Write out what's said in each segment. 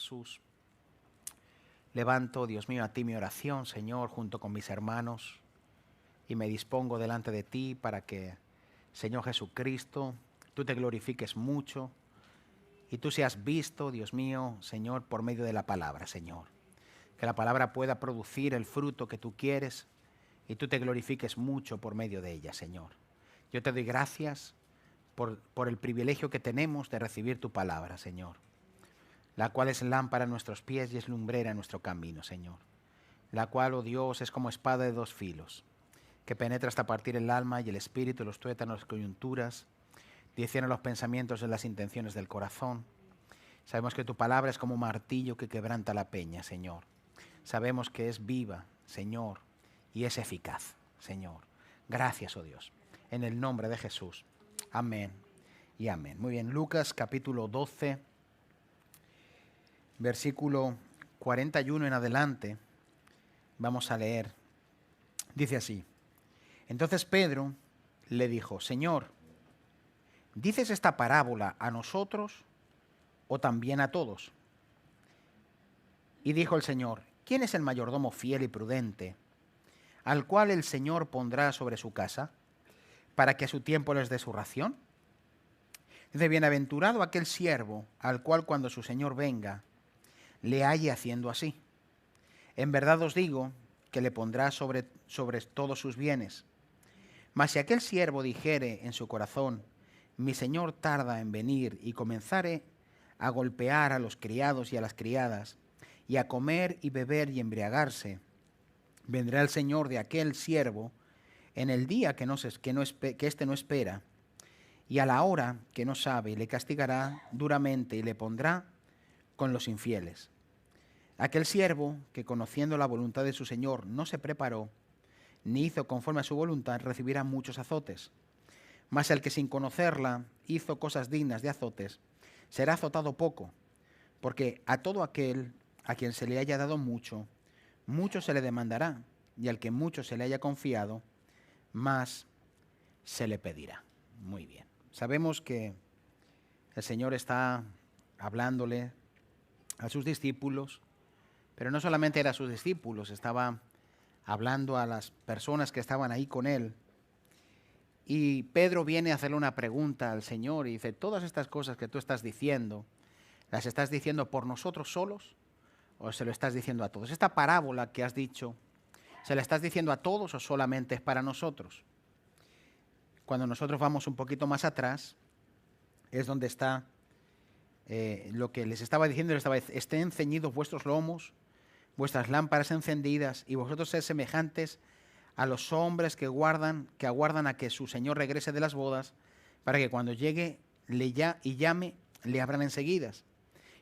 Jesús. Levanto, Dios mío, a ti mi oración, Señor, junto con mis hermanos, y me dispongo delante de ti para que, Señor Jesucristo, tú te glorifiques mucho y tú seas visto, Dios mío, Señor, por medio de la palabra, Señor. Que la palabra pueda producir el fruto que tú quieres y tú te glorifiques mucho por medio de ella, Señor. Yo te doy gracias por el privilegio que tenemos de recibir tu palabra, Señor, la cual es lámpara a nuestros pies y es lumbrera a nuestro camino, Señor. La cual, oh Dios, es como espada de dos filos, que penetra hasta partir el alma y el espíritu, los tuétanos, las coyunturas, discierne los pensamientos y las intenciones del corazón. Sabemos que tu palabra es como un martillo que quebranta la peña, Señor. Sabemos que es viva, Señor, y es eficaz, Señor. Gracias, oh Dios. En el nombre de Jesús. Amén y amén. Muy bien, Lucas capítulo 12, versículo 41 en adelante, vamos a leer. Dice así: Entonces Pedro le dijo: Señor, ¿dices esta parábola a nosotros o también a todos? Y dijo el Señor: ¿Quién es el mayordomo fiel y prudente, al cual el Señor pondrá sobre su casa, para que a su tiempo les dé su ración? Dice: Bienaventurado aquel siervo, al cual cuando su Señor venga, le halle haciendo así. En verdad os digo que le pondrá sobre todos sus bienes. Mas si aquel siervo dijere en su corazón: mi señor tarda en venir, y comenzare a golpear a los criados y a las criadas, y a comer y beber y embriagarse, vendrá el señor de aquel siervo en el día que éste no espera, y a la hora que no sabe, y le castigará duramente y le pondrá con los infieles. Aquel siervo que, conociendo la voluntad de su señor, no se preparó, ni hizo conforme a su voluntad, recibirá muchos azotes. Mas el que sin conocerla hizo cosas dignas de azotes, será azotado poco, porque a todo aquel a quien se le haya dado mucho, mucho se le demandará, y al que mucho se le haya confiado, más se le pedirá. Muy bien. Sabemos que el Señor está hablándole a sus discípulos, pero no solamente era a sus discípulos, estaba hablando a las personas que estaban ahí con él. Y Pedro viene a hacerle una pregunta al Señor y dice: ¿todas estas cosas que tú estás diciendo, las estás diciendo por nosotros solos o se lo estás diciendo a todos? Esta parábola que has dicho, ¿se la estás diciendo a todos o solamente es para nosotros? Cuando nosotros vamos un poquito más atrás, es donde está lo que les estaba diciendo, estén ceñidos vuestros lomos, vuestras lámparas encendidas, y vosotros sed semejantes a los hombres que aguardan a que su Señor regrese de las bodas, para que cuando llegue y llame, le abran enseguida.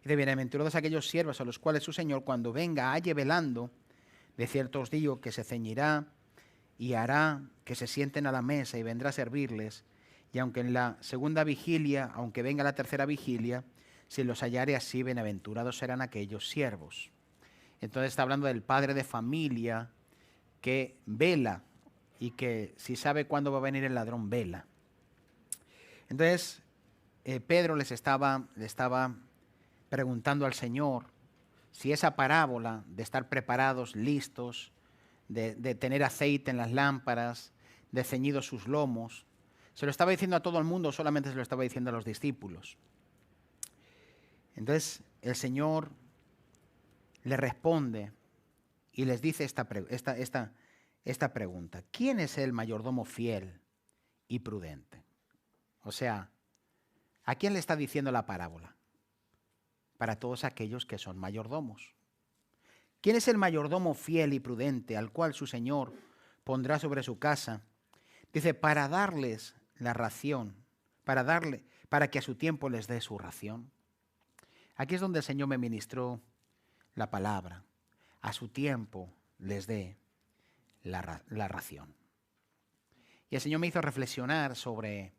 Y de bienaventurados aquellos siervos a los cuales su Señor, cuando venga, halle velando. De cierto os digo que se ceñirá y hará que se sienten a la mesa y vendrá a servirles. Y aunque en la segunda vigilia, aunque venga la tercera vigilia, si los hallare así, bienaventurados serán aquellos siervos. Entonces está hablando del padre de familia que vela y que si sabe cuándo va a venir el ladrón, vela. Entonces Pedro le estaba preguntando al Señor si esa parábola de estar preparados, listos, de tener aceite en las lámparas, de ceñidos sus lomos, se lo estaba diciendo a todo el mundo o solamente se lo estaba diciendo a los discípulos. Entonces el Señor le responde y les dice esta pregunta: ¿quién es el mayordomo fiel y prudente? O sea, ¿a quién le está diciendo la parábola? Para todos aquellos que son mayordomos. ¿Quién es el mayordomo fiel y prudente al cual su Señor pondrá sobre su casa? Dice, para darles la ración, para que a su tiempo les dé su ración. Aquí es donde el Señor me ministró la palabra: a su tiempo les dé la ración. Y el Señor me hizo reflexionar sobre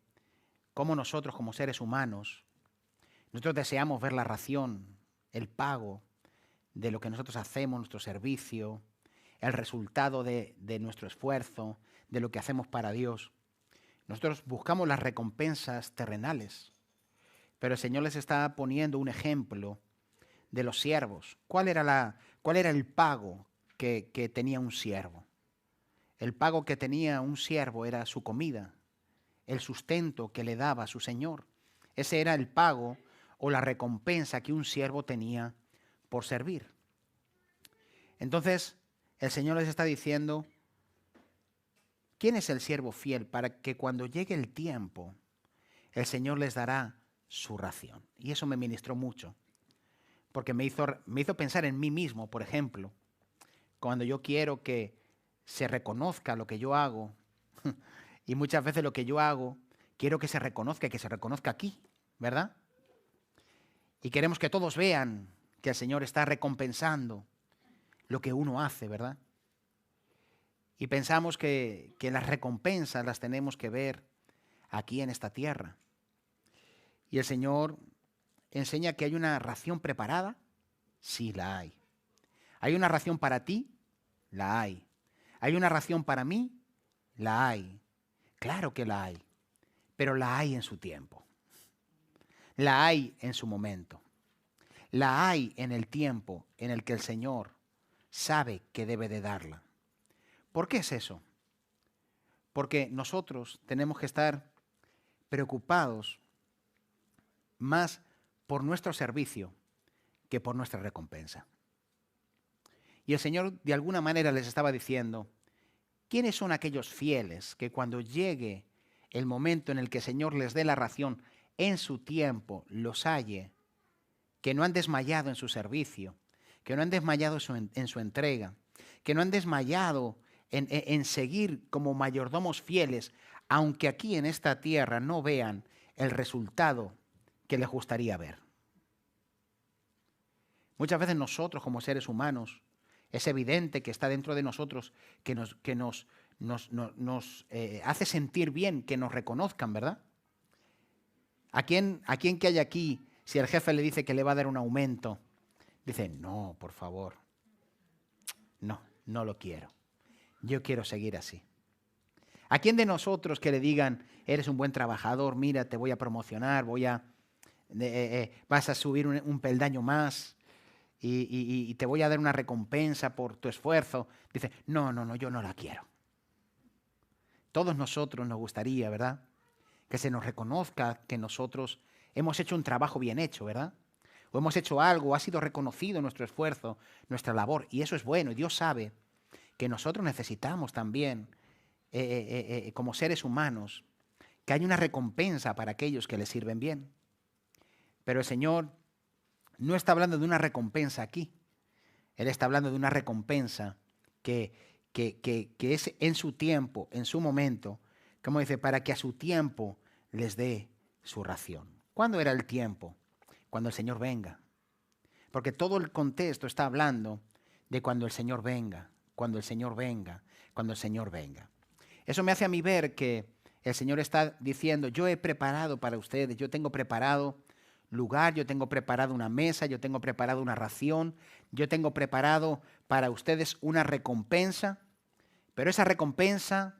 cómo nosotros como seres humanos, nosotros deseamos ver la ración, el pago de lo que nosotros hacemos, nuestro servicio, el resultado de nuestro esfuerzo, de lo que hacemos para Dios. Nosotros buscamos las recompensas terrenales, pero el Señor les está poniendo un ejemplo de los siervos. ¿Cuál era el pago que tenía un siervo? El pago que tenía un siervo era su comida, el sustento que le daba su señor. Ese era el pago o la recompensa que un siervo tenía por servir. Entonces, el Señor les está diciendo, ¿quién es el siervo fiel para que cuando llegue el tiempo, el Señor les dará su ración? Y eso me ministró mucho, porque me hizo pensar en mí mismo, por ejemplo, cuando yo quiero que se reconozca lo que yo hago, y muchas veces lo que yo hago, quiero que se reconozca aquí, ¿verdad? Y queremos que todos vean que el Señor está recompensando lo que uno hace, ¿verdad? Y pensamos que las recompensas las tenemos que ver aquí en esta tierra. Y el Señor enseña que hay una ración preparada. Sí, la hay. ¿Hay una ración para ti? La hay. ¿Hay una ración para mí? La hay. Claro que la hay. Pero la hay en su tiempo. La hay en su momento. La hay en el tiempo en el que el Señor sabe que debe de darla. ¿Por qué es eso? Porque nosotros tenemos que estar preocupados más por nuestro servicio que por nuestra recompensa. Y el Señor de alguna manera les estaba diciendo, ¿quiénes son aquellos fieles que cuando llegue el momento en el que el Señor les dé la ración en su tiempo, los halle, que no han desmayado en su servicio, que no han desmayado en su entrega, que no han desmayado en seguir como mayordomos fieles, aunque aquí en esta tierra no vean el resultado que les gustaría ver? Muchas veces nosotros como seres humanos, es evidente que está dentro de nosotros, que nos hace sentir bien, que nos reconozcan, ¿verdad? ¿A quién que hay aquí, si el jefe le dice que le va a dar un aumento, dice, no, por favor, no lo quiero, yo quiero seguir así? ¿A quién de nosotros que le digan, eres un buen trabajador, mira, te voy a promocionar, vas a subir un peldaño más y te voy a dar una recompensa por tu esfuerzo, dice, no, yo no la quiero? Todos nosotros nos gustaría, ¿verdad?, que se nos reconozca que nosotros hemos hecho un trabajo bien hecho, ¿verdad? O hemos hecho algo, ha sido reconocido nuestro esfuerzo, nuestra labor, y eso es bueno, y Dios sabe que nosotros necesitamos también, como seres humanos, que haya una recompensa para aquellos que les sirven bien. Pero el Señor no está hablando de una recompensa aquí. Él está hablando de una recompensa que es en su tiempo, en su momento, como dice, para que a su tiempo les dé su ración. ¿Cuándo era el tiempo? Cuando el Señor venga. Porque todo el contexto está hablando de cuando el Señor venga, cuando el Señor venga, cuando el Señor venga. Eso me hace a mí ver que el Señor está diciendo, yo he preparado para ustedes, yo tengo preparado lugar, yo tengo preparado una mesa, yo tengo preparado una ración, yo tengo preparado para ustedes una recompensa, pero esa recompensa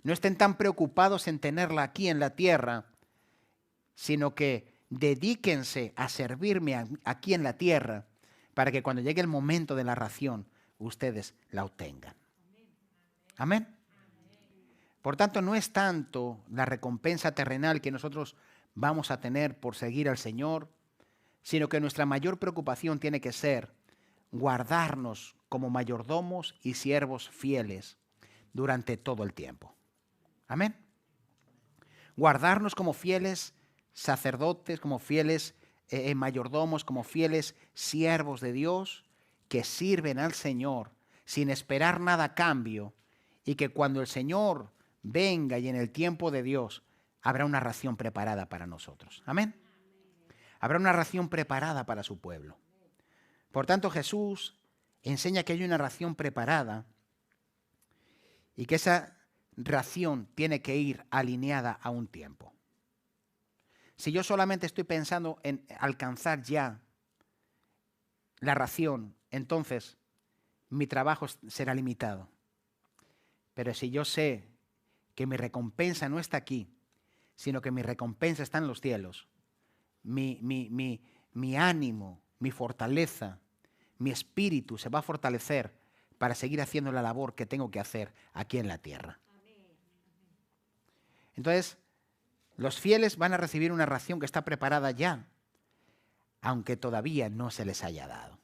no estén tan preocupados en tenerla aquí en la tierra, sino que dedíquense a servirme aquí en la tierra para que cuando llegue el momento de la ración, ustedes la obtengan. Amén. Por tanto, no es tanto la recompensa terrenal que nosotros vamos a tener por seguir al Señor, sino que nuestra mayor preocupación tiene que ser guardarnos como mayordomos y siervos fieles durante todo el tiempo. Amén. Guardarnos como fieles sacerdotes, como fieles mayordomos, como fieles siervos de Dios que sirven al Señor sin esperar nada a cambio, y que cuando el Señor venga y en el tiempo de Dios habrá una ración preparada para nosotros. Amén. Habrá una ración preparada para su pueblo. Por tanto, Jesús enseña que hay una ración preparada y que esa ración tiene que ir alineada a un tiempo. Si yo solamente estoy pensando en alcanzar ya la ración, entonces mi trabajo será limitado. Pero si yo sé que mi recompensa no está aquí, sino que mi recompensa está en los cielos, mi ánimo, mi fortaleza, mi espíritu se va a fortalecer para seguir haciendo la labor que tengo que hacer aquí en la tierra. Entonces, los fieles van a recibir una ración que está preparada ya, aunque todavía no se les haya dado.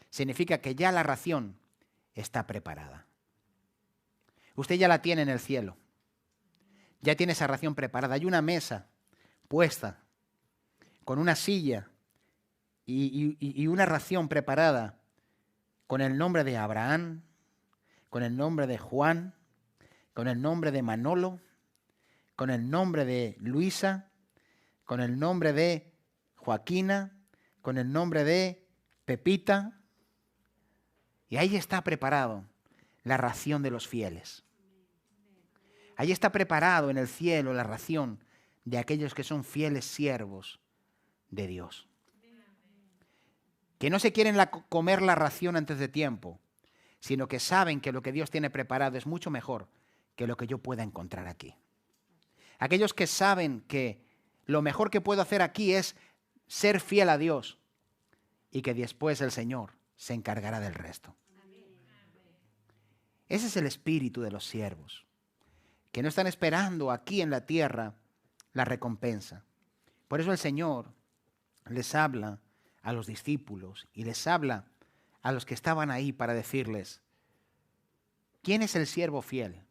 Significa que ya la ración está preparada. Usted ya la tiene en el cielo. Ya tiene esa ración preparada. Hay una mesa puesta con una silla y una ración preparada con el nombre de Abraham, con el nombre de Juan, con el nombre de Manolo, con el nombre de Luisa, con el nombre de Joaquina, con el nombre de Pepita. Y ahí está preparado la ración de los fieles. Ahí está preparado en el cielo la ración de aquellos que son fieles siervos de Dios. Que no se quieren comer la ración antes de tiempo, sino que saben que lo que Dios tiene preparado es mucho mejor que lo que yo pueda encontrar aquí. Aquellos que saben que lo mejor que puedo hacer aquí es ser fiel a Dios y que después el Señor se encargará del resto. Ese es el espíritu de los siervos, que no están esperando aquí en la tierra la recompensa. Por eso el Señor les habla a los discípulos y les habla a los que estaban ahí para decirles, ¿quién es el siervo fiel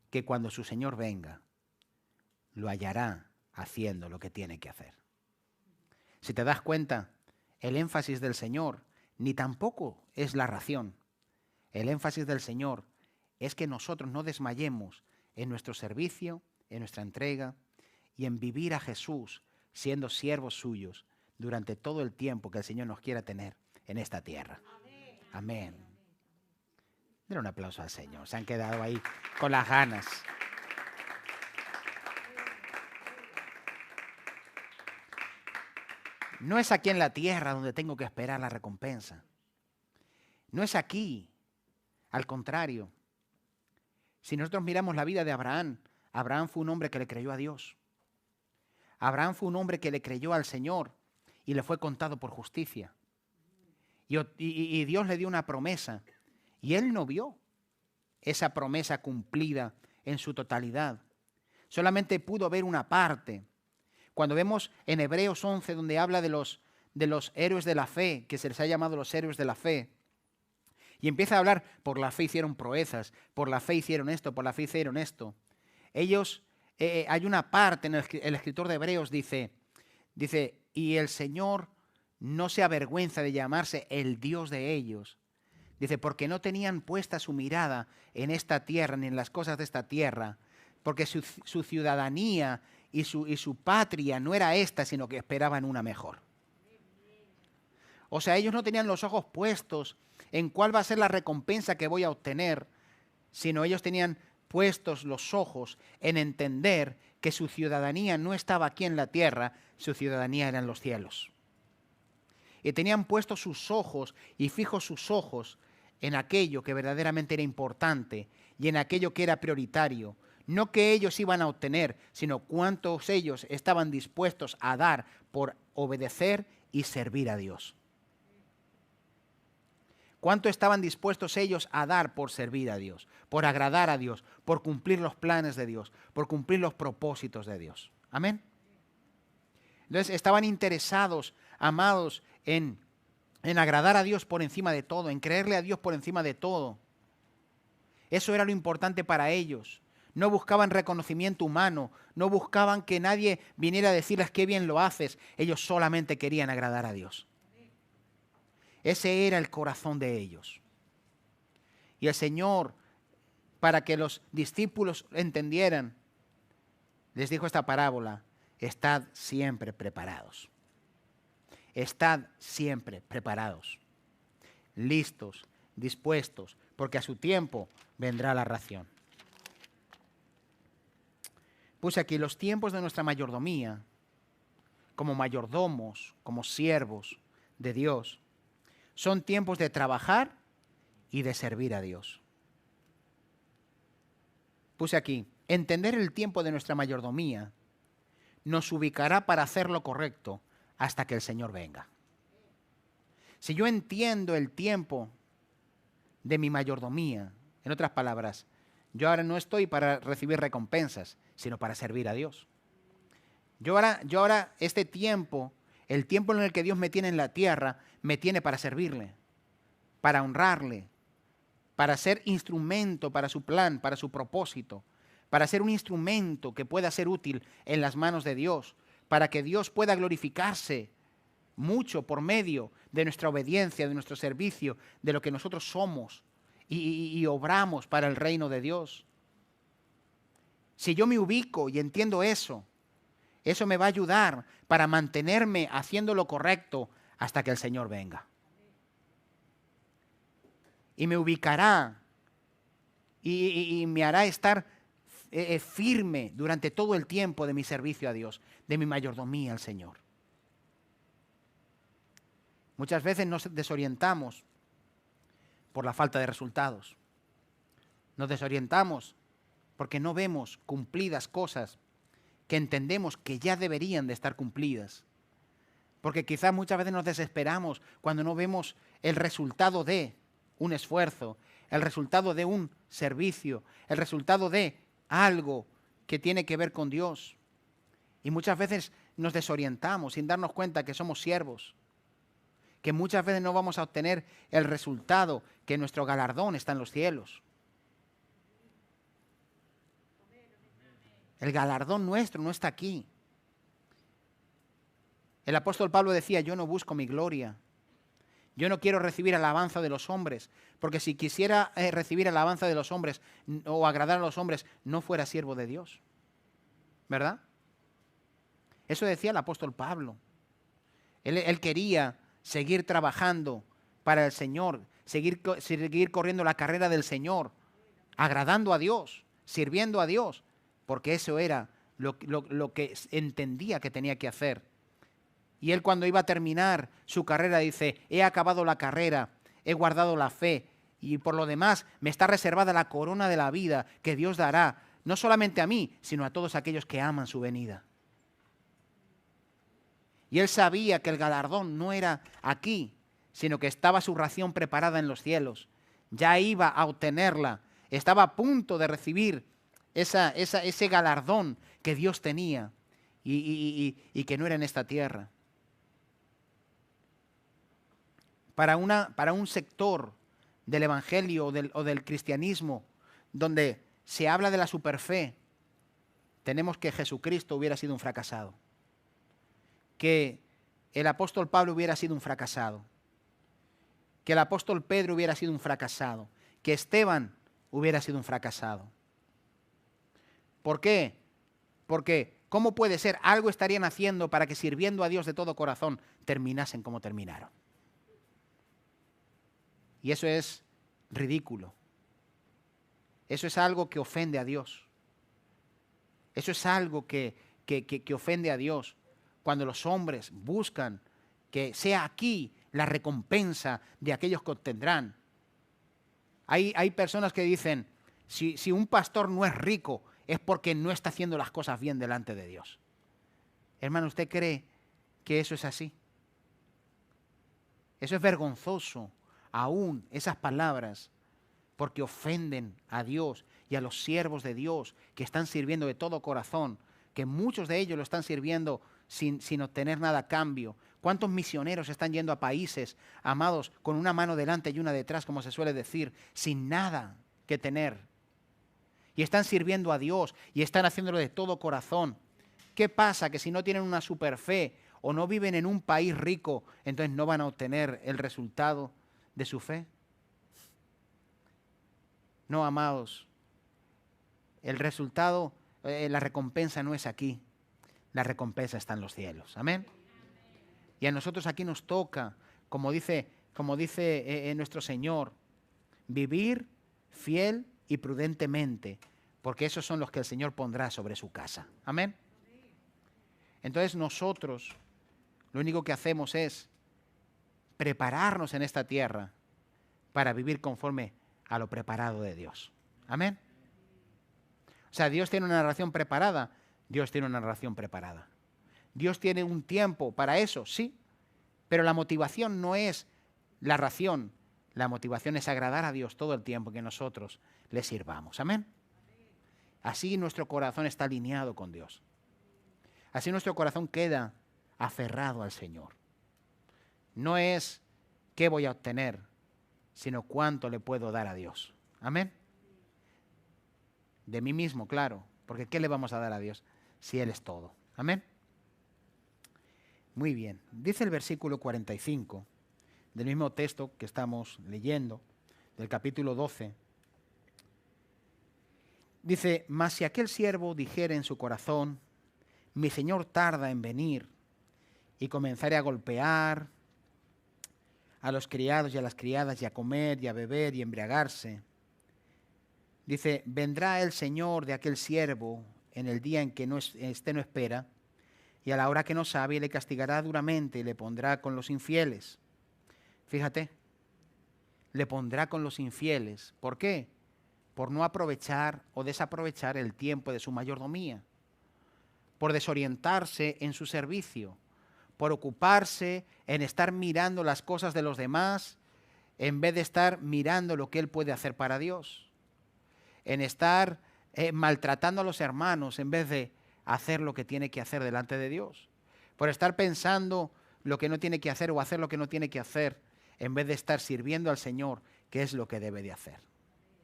que cuando su Señor venga lo hallará haciendo lo que tiene que hacer? Si te das cuenta, el énfasis del Señor ni tampoco es la ración. El énfasis del Señor es que nosotros no desmayemos en nuestro servicio, en nuestra entrega y en vivir a Jesús siendo siervos suyos durante todo el tiempo que el Señor nos quiera tener en esta tierra. Amén. Denle un aplauso al Señor. Se han quedado ahí con las ganas. No es aquí en la tierra donde tengo que esperar la recompensa. No es aquí. Al contrario. Si nosotros miramos la vida de Abraham, Abraham fue un hombre que le creyó a Dios. Abraham fue un hombre que le creyó al Señor y le fue contado por justicia. Y Dios le dio una promesa y él no vio esa promesa cumplida en su totalidad. Solamente pudo ver una parte. Cuando vemos en Hebreos 11, donde habla de los héroes de la fe, que se les ha llamado los héroes de la fe, y empieza a hablar, por la fe hicieron proezas, por la fe hicieron esto, por la fe hicieron esto. Ellos, hay una parte en el escritor de Hebreos dice, y el Señor no se avergüenza de llamarse el Dios de ellos. Dice, porque no tenían puesta su mirada en esta tierra, ni en las cosas de esta tierra, porque su ciudadanía y su patria no era esta, sino que esperaban una mejor. O sea, ellos no tenían los ojos puestos en cuál va a ser la recompensa que voy a obtener, sino ellos tenían puestos los ojos en entender que su ciudadanía no estaba aquí en la tierra, su ciudadanía era en los cielos. Y tenían puestos sus ojos y fijos sus ojos en aquello que verdaderamente era importante y en aquello que era prioritario. No que ellos iban a obtener, sino cuántos ellos estaban dispuestos a dar por obedecer y servir a Dios. ¿Cuánto estaban dispuestos ellos a dar por servir a Dios, por agradar a Dios, por cumplir los planes de Dios, por cumplir los propósitos de Dios? Amén. Entonces estaban interesados, amados, en agradar a Dios por encima de todo, en creerle a Dios por encima de todo. Eso era lo importante para ellos. No buscaban reconocimiento humano, no buscaban que nadie viniera a decirles qué bien lo haces. Ellos solamente querían agradar a Dios. Ese era el corazón de ellos. Y el Señor, para que los discípulos entendieran, les dijo esta parábola: estad siempre preparados. Estad siempre preparados, listos, dispuestos, porque a su tiempo vendrá la ración. Puse aquí los tiempos de nuestra mayordomía, como mayordomos, como siervos de Dios. Son tiempos de trabajar y de servir a Dios. Puse aquí, entender el tiempo de nuestra mayordomía nos ubicará para hacer lo correcto hasta que el Señor venga. Si yo entiendo el tiempo de mi mayordomía, en otras palabras, yo ahora no estoy para recibir recompensas, sino para servir a Dios. Yo ahora este tiempo, el tiempo en el que Dios me tiene en la tierra, me tiene para servirle, para honrarle, para ser instrumento para su plan, para su propósito, para ser un instrumento que pueda ser útil en las manos de Dios, para que Dios pueda glorificarse mucho por medio de nuestra obediencia, de nuestro servicio, de lo que nosotros somos y obramos para el reino de Dios. Si yo me ubico y entiendo eso, eso me va a ayudar para mantenerme haciendo lo correcto hasta que el Señor venga. Y me ubicará y me hará estar firme durante todo el tiempo de mi servicio a Dios, de mi mayordomía al Señor. Muchas veces nos desorientamos por la falta de resultados. Nos desorientamos porque no vemos cumplidas cosas que entendemos que ya deberían de estar cumplidas. Porque quizás muchas veces nos desesperamos cuando no vemos el resultado de un esfuerzo, el resultado de un servicio, el resultado de algo que tiene que ver con Dios. Y muchas veces nos desorientamos sin darnos cuenta que somos siervos, que muchas veces no vamos a obtener el resultado, que nuestro galardón está en los cielos. El galardón nuestro no está aquí. El apóstol Pablo decía, yo no busco mi gloria. Yo no quiero recibir alabanza de los hombres, porque si quisiera recibir alabanza de los hombres o agradar a los hombres, no fuera siervo de Dios. ¿Verdad? Eso decía el apóstol Pablo. Él quería seguir trabajando para el Señor, seguir corriendo la carrera del Señor, agradando a Dios, sirviendo a Dios, porque eso era lo que entendía que tenía que hacer. Y él cuando iba a terminar su carrera dice, he acabado la carrera, he guardado la fe y por lo demás me está reservada la corona de la vida que Dios dará, no solamente a mí, sino a todos aquellos que aman su venida. Y él sabía que el galardón no era aquí, sino que estaba su ración preparada en los cielos. Ya iba a obtenerla, estaba a punto de recibir ese galardón que Dios tenía y que no era en esta tierra. Para un sector del evangelio o del cristianismo donde se habla de la superfe, tenemos que Jesucristo hubiera sido un fracasado, que el apóstol Pablo hubiera sido un fracasado, que el apóstol Pedro hubiera sido un fracasado, que Esteban hubiera sido un fracasado. ¿Por qué? Porque ¿cómo puede ser? Algo estarían haciendo para que sirviendo a Dios de todo corazón terminasen como terminaron. Y eso es ridículo. Eso es algo que ofende a Dios. Eso es algo que ofende a Dios. Cuando los hombres buscan que sea aquí la recompensa de aquellos que obtendrán. Hay personas que dicen, si un pastor no es rico, es porque no está haciendo las cosas bien delante de Dios. Hermano, ¿usted cree que eso es así? Eso es vergonzoso. Aún esas palabras, porque ofenden a Dios y a los siervos de Dios que están sirviendo de todo corazón, que muchos de ellos lo están sirviendo sin obtener nada a cambio. ¿Cuántos misioneros están yendo a países, amados, con una mano delante y una detrás, como se suele decir, sin nada que tener? Y están sirviendo a Dios y están haciéndolo de todo corazón. ¿Qué pasa? Que si no tienen una superfe o no viven en un país rico, entonces no van a obtener el resultado de su fe. No, amados, el resultado, la recompensa no es aquí, la recompensa está en los cielos. Amén. Y a nosotros aquí nos toca, como dice nuestro Señor, vivir fiel y prudentemente, porque esos son los que el Señor pondrá sobre su casa. Amén. Entonces nosotros lo único que hacemos es prepararnos en esta tierra para vivir conforme a lo preparado de Dios. Amén. O sea, Dios tiene una narración preparada. Dios tiene una narración preparada. Dios tiene un tiempo para eso, sí, pero la motivación no es la ración, la motivación es agradar a Dios todo el tiempo que nosotros le sirvamos. Amén. Así nuestro corazón está alineado con Dios. Así nuestro corazón queda aferrado al Señor. No es qué voy a obtener, sino cuánto le puedo dar a Dios. Amén. De mí mismo, claro, porque ¿qué le vamos a dar a Dios si Él es todo? Amén. Muy bien. Dice el versículo 45 del mismo texto que estamos leyendo, del capítulo 12. Dice, mas si aquel siervo dijere en su corazón, mi señor tarda en venir, y comenzare a golpear a los criados y a las criadas, y a comer y a beber y embriagarse, dice, vendrá el señor de aquel siervo en el día en que no espera, y a la hora que no sabe, y le castigará duramente y le pondrá con los infieles. Fíjate, le pondrá con los infieles. ¿Por qué? Por no aprovechar o desaprovechar el tiempo de su mayordomía, por desorientarse en su servicio, por ocuparse en estar mirando las cosas de los demás en vez de estar mirando lo que él puede hacer para Dios, en estar maltratando a los hermanos en vez de hacer lo que tiene que hacer delante de Dios, por estar pensando lo que no tiene que hacer o hacer lo que no tiene que hacer en vez de estar sirviendo al Señor, que es lo que debe de hacer.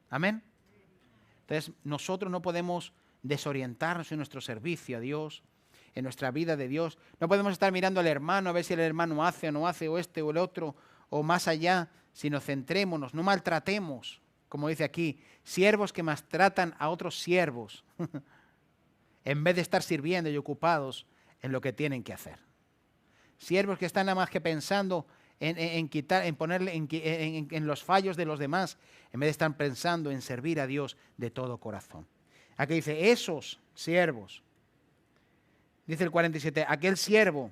Amén. Entonces, nosotros no podemos desorientarnos en nuestro servicio a Dios, en nuestra vida de Dios. No podemos estar mirando al hermano a ver si el hermano hace o no hace, o este o el otro, o más allá, sino centrémonos, no maltratemos, como dice aquí, siervos que maltratan a otros siervos, en vez de estar sirviendo y ocupados en lo que tienen que hacer. Siervos que están nada más que pensando en quitar, en ponerle en los fallos de los demás, en vez de estar pensando en servir a Dios de todo corazón. Aquí dice, esos siervos, dice el 47, aquel siervo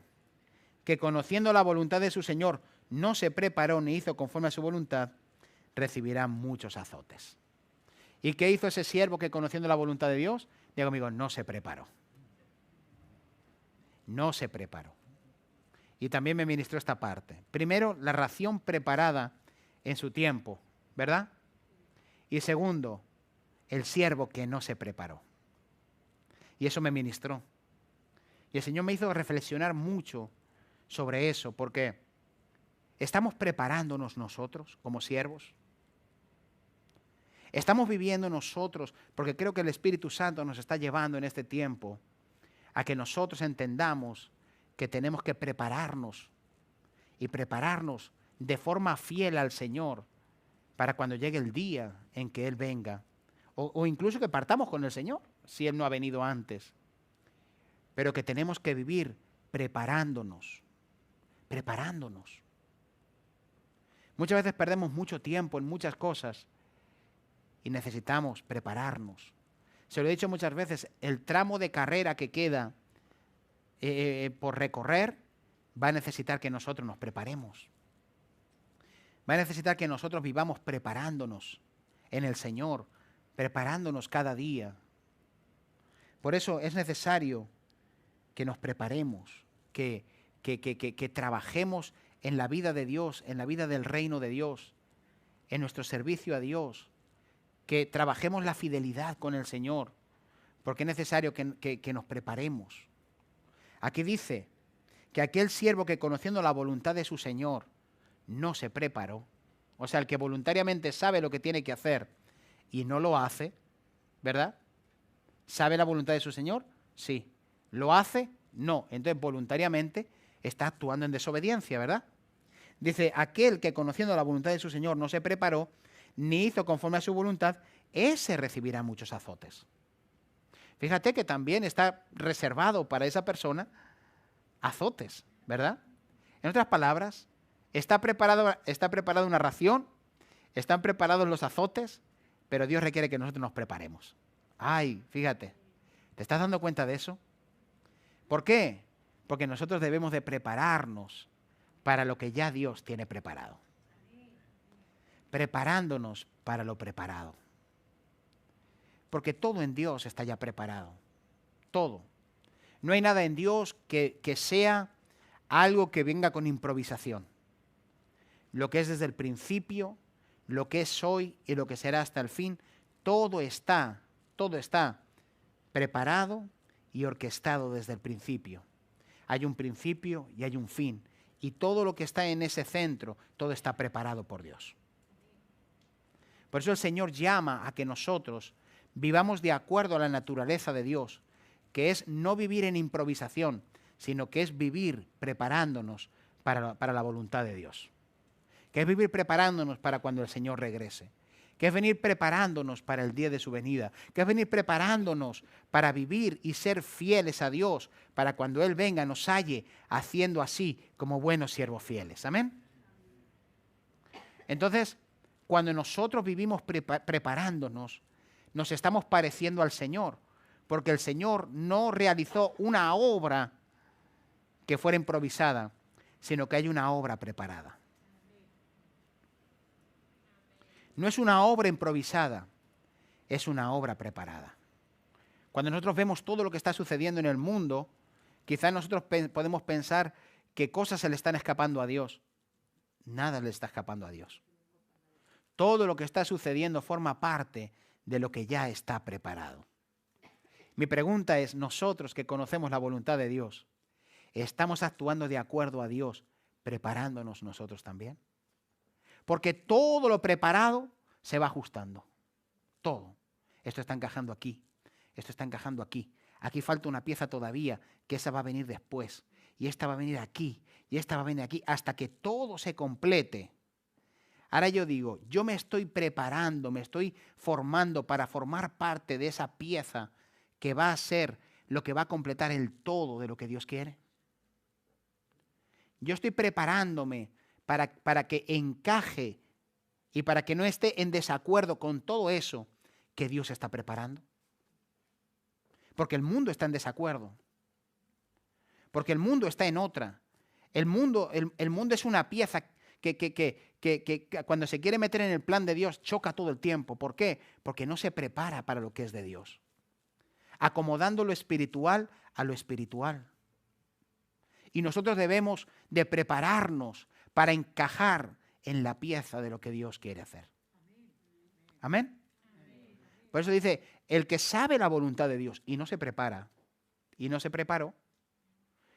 que conociendo la voluntad de su Señor no se preparó ni hizo conforme a su voluntad, recibirá muchos azotes. ¿Y qué hizo ese siervo que conociendo la voluntad de Dios? Diga conmigo, no se preparó. No se preparó. Y también me ministró esta parte. Primero, la ración preparada en su tiempo, ¿verdad? Y segundo, el siervo que no se preparó. Y eso me ministró. Y el Señor me hizo reflexionar mucho sobre eso, porque ¿estamos preparándonos nosotros como siervos? ¿Estamos viviendo nosotros? Porque creo que el Espíritu Santo nos está llevando en este tiempo a que nosotros entendamos que tenemos que prepararnos y prepararnos de forma fiel al Señor para cuando llegue el día en que Él venga, o incluso que partamos con el Señor si Él no ha venido antes, pero que tenemos que vivir preparándonos. Muchas veces perdemos mucho tiempo en muchas cosas y necesitamos prepararnos. Se lo he dicho muchas veces, el tramo de carrera que queda por recorrer va a necesitar que nosotros nos preparemos. Va a necesitar que nosotros vivamos preparándonos en el Señor, preparándonos cada día. Por eso es necesario que nos preparemos, que trabajemos en la vida de Dios, en la vida del reino de Dios, en nuestro servicio a Dios, que trabajemos la fidelidad con el Señor, porque es necesario que nos preparemos. Aquí dice que aquel siervo que conociendo la voluntad de su Señor no se preparó, o sea, el que voluntariamente sabe lo que tiene que hacer y no lo hace, ¿verdad? ¿Sabe la voluntad de su Señor? Sí. ¿Lo hace? No. Entonces, voluntariamente está actuando en desobediencia, ¿verdad? Dice, aquel que conociendo la voluntad de su Señor no se preparó, ni hizo conforme a su voluntad, ese recibirá muchos azotes. Fíjate que también está reservado para esa persona azotes, ¿verdad? En otras palabras, está preparada una ración, están preparados los azotes, pero Dios requiere que nosotros nos preparemos. Ay, fíjate, ¿te estás dando cuenta de eso? ¿Por qué? Porque nosotros debemos de prepararnos para lo que ya Dios tiene preparado. Preparándonos para lo preparado. Porque todo en Dios está ya preparado. Todo. No hay nada en Dios que sea algo que venga con improvisación. Lo que es desde el principio, lo que es hoy y lo que será hasta el fin, todo está preparado y orquestado desde el principio. Hay un principio y hay un fin. Y todo lo que está en ese centro, todo está preparado por Dios. Por eso el Señor llama a que nosotros vivamos de acuerdo a la naturaleza de Dios, que es no vivir en improvisación, sino que es vivir preparándonos para la voluntad de Dios. Que es vivir preparándonos para cuando el Señor regrese. Que es venir preparándonos para el día de su venida. Que es venir preparándonos para vivir y ser fieles a Dios, para cuando Él venga nos halle haciendo así como buenos siervos fieles. Amén. Entonces, cuando nosotros vivimos preparándonos, nos estamos pareciendo al Señor, porque el Señor no realizó una obra que fuera improvisada, sino que hay una obra preparada. No es una obra improvisada, es una obra preparada. Cuando nosotros vemos todo lo que está sucediendo en el mundo, quizás nosotros podemos pensar que cosas se le están escapando a Dios. Nada le está escapando a Dios. Todo lo que está sucediendo forma parte de lo que ya está preparado. Mi pregunta es, nosotros que conocemos la voluntad de Dios, ¿estamos actuando de acuerdo a Dios, preparándonos nosotros también? Porque todo lo preparado se va ajustando. Todo. Esto está encajando aquí. Esto está encajando aquí. Aquí falta una pieza todavía, que esa va a venir después. Y esta va a venir aquí. Y esta va a venir aquí. Hasta que todo se complete. Ahora yo digo, yo me estoy preparando, me estoy formando para formar parte de esa pieza que va a ser lo que va a completar el todo de lo que Dios quiere. Yo estoy preparándome para que encaje y para que no esté en desacuerdo con todo eso que Dios está preparando. Porque el mundo está en desacuerdo. Porque el mundo está en otra. El mundo es una pieza que cuando se quiere meter en el plan de Dios choca todo el tiempo. ¿Por qué? Porque no se prepara para lo que es de Dios. Acomodando lo espiritual a lo espiritual. Y nosotros debemos de prepararnos para encajar en la pieza de lo que Dios quiere hacer. ¿Amén? Por eso dice, el que sabe la voluntad de Dios y no se prepara, y no se preparó,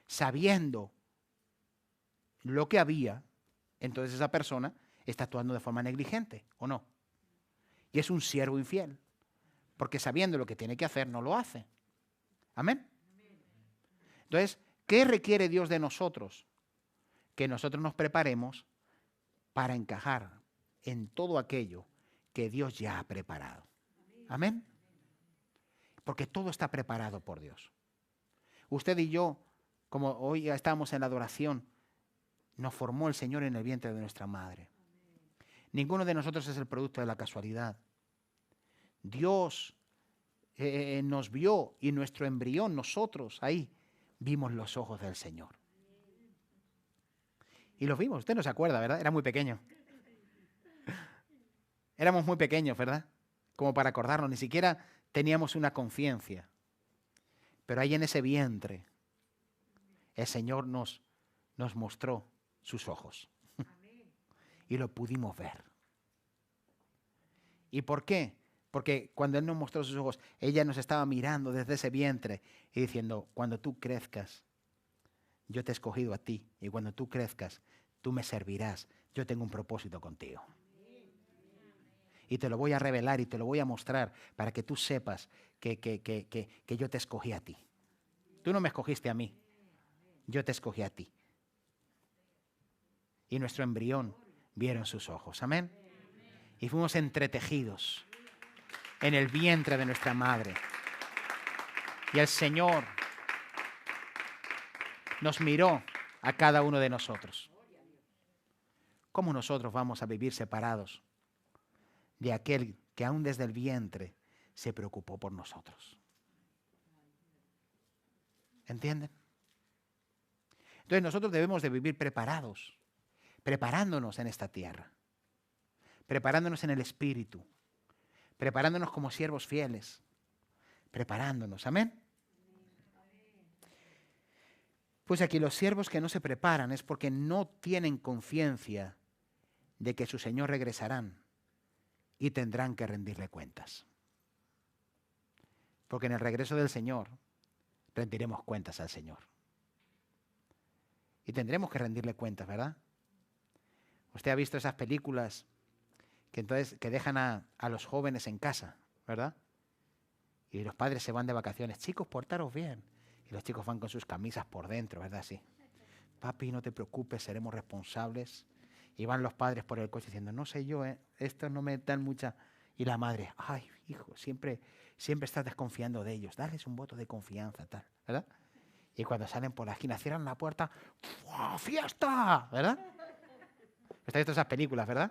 sabiendo lo que había, entonces esa persona está actuando de forma negligente, ¿o no? Y es un siervo infiel, porque sabiendo lo que tiene que hacer, no lo hace. ¿Amén? Entonces, ¿qué requiere Dios de nosotros? Que nosotros nos preparemos para encajar en todo aquello que Dios ya ha preparado. Amén. Porque todo está preparado por Dios. Usted y yo, como hoy ya estamos en la adoración, nos formó el Señor en el vientre de nuestra madre. Ninguno de nosotros es el producto de la casualidad. Dios nos vio y nuestro embrión, nosotros ahí, vimos los ojos del Señor. Y los vimos, usted no se acuerda, ¿verdad? Era muy pequeño. Éramos muy pequeños, ¿verdad? Como para acordarnos, ni siquiera teníamos una conciencia. Pero ahí en ese vientre, el Señor nos mostró sus ojos. Y lo pudimos ver. ¿Y por qué? Porque cuando Él nos mostró sus ojos, ella nos estaba mirando desde ese vientre y diciendo, cuando tú crezcas, yo te he escogido a ti. Y cuando tú crezcas, tú me servirás. Yo tengo un propósito contigo. Y te lo voy a revelar y te lo voy a mostrar para que tú sepas que yo te escogí a ti. Tú no me escogiste a mí. Yo te escogí a ti. Y nuestro embrión vieron sus ojos. Amén. Y fuimos entretejidos en el vientre de nuestra madre. Y el Señor nos miró a cada uno de nosotros. ¿Cómo nosotros vamos a vivir separados de aquel que aún desde el vientre se preocupó por nosotros? ¿Entienden? Entonces nosotros debemos de vivir preparados, preparándonos en esta tierra, preparándonos en el Espíritu, preparándonos como siervos fieles, preparándonos. Amén. Pues aquí los siervos que no se preparan es porque no tienen conciencia de que su Señor regresarán y tendrán que rendirle cuentas. Porque en el regreso del Señor rendiremos cuentas al Señor. Y tendremos que rendirle cuentas, ¿verdad? Usted ha visto esas películas que dejan a los jóvenes en casa, ¿verdad? Y los padres se van de vacaciones. Chicos, portaros bien. Y los chicos van con sus camisas por dentro, ¿verdad? Sí. Papi, no te preocupes, seremos responsables. Y van los padres por el coche diciendo, no sé yo, estos no me dan mucha... Y la madre, ay, hijo, siempre estás desconfiando de ellos. Dales un voto de confianza, tal, ¿verdad? Y cuando salen por la esquina, cierran la puerta, ¡fua, fiesta! ¿Verdad? ¿Está visto esas películas, verdad?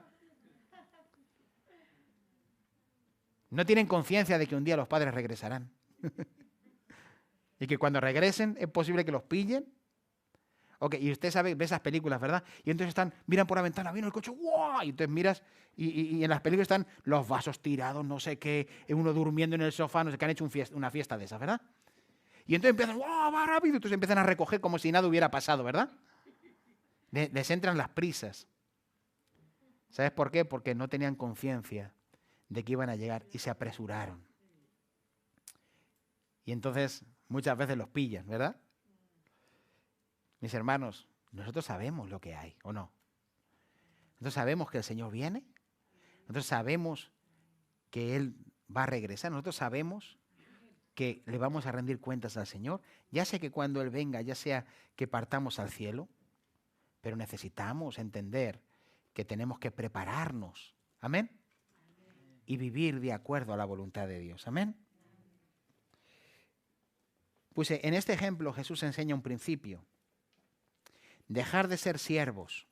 No tienen conciencia de que un día los padres regresarán. Y que cuando regresen es posible que los pillen. Ok, y usted sabe, ve esas películas, ¿verdad? Y entonces miran por la ventana, vino el coche, ¡guau! Y entonces miras, y en las películas están los vasos tirados, no sé qué, uno durmiendo en el sofá, no sé qué, han hecho una fiesta de esas, ¿verdad? Y entonces empiezan, ¡guau! Va rápido, entonces empiezan a recoger como si nada hubiera pasado, ¿verdad? Les entran las prisas. ¿Sabes por qué? Porque no tenían conciencia de que iban a llegar y se apresuraron. Y entonces muchas veces los pillan, ¿verdad? Mis hermanos, nosotros sabemos lo que hay, ¿o no? Nosotros sabemos que el Señor viene. Nosotros sabemos que Él va a regresar. Nosotros sabemos que le vamos a rendir cuentas al Señor. Ya sea que cuando Él venga, ya sea que partamos al cielo, pero necesitamos entender que tenemos que prepararnos. ¿Amén? Y vivir de acuerdo a la voluntad de Dios. ¿Amén? Pues en este ejemplo Jesús enseña un principio. Dejar de ser siervos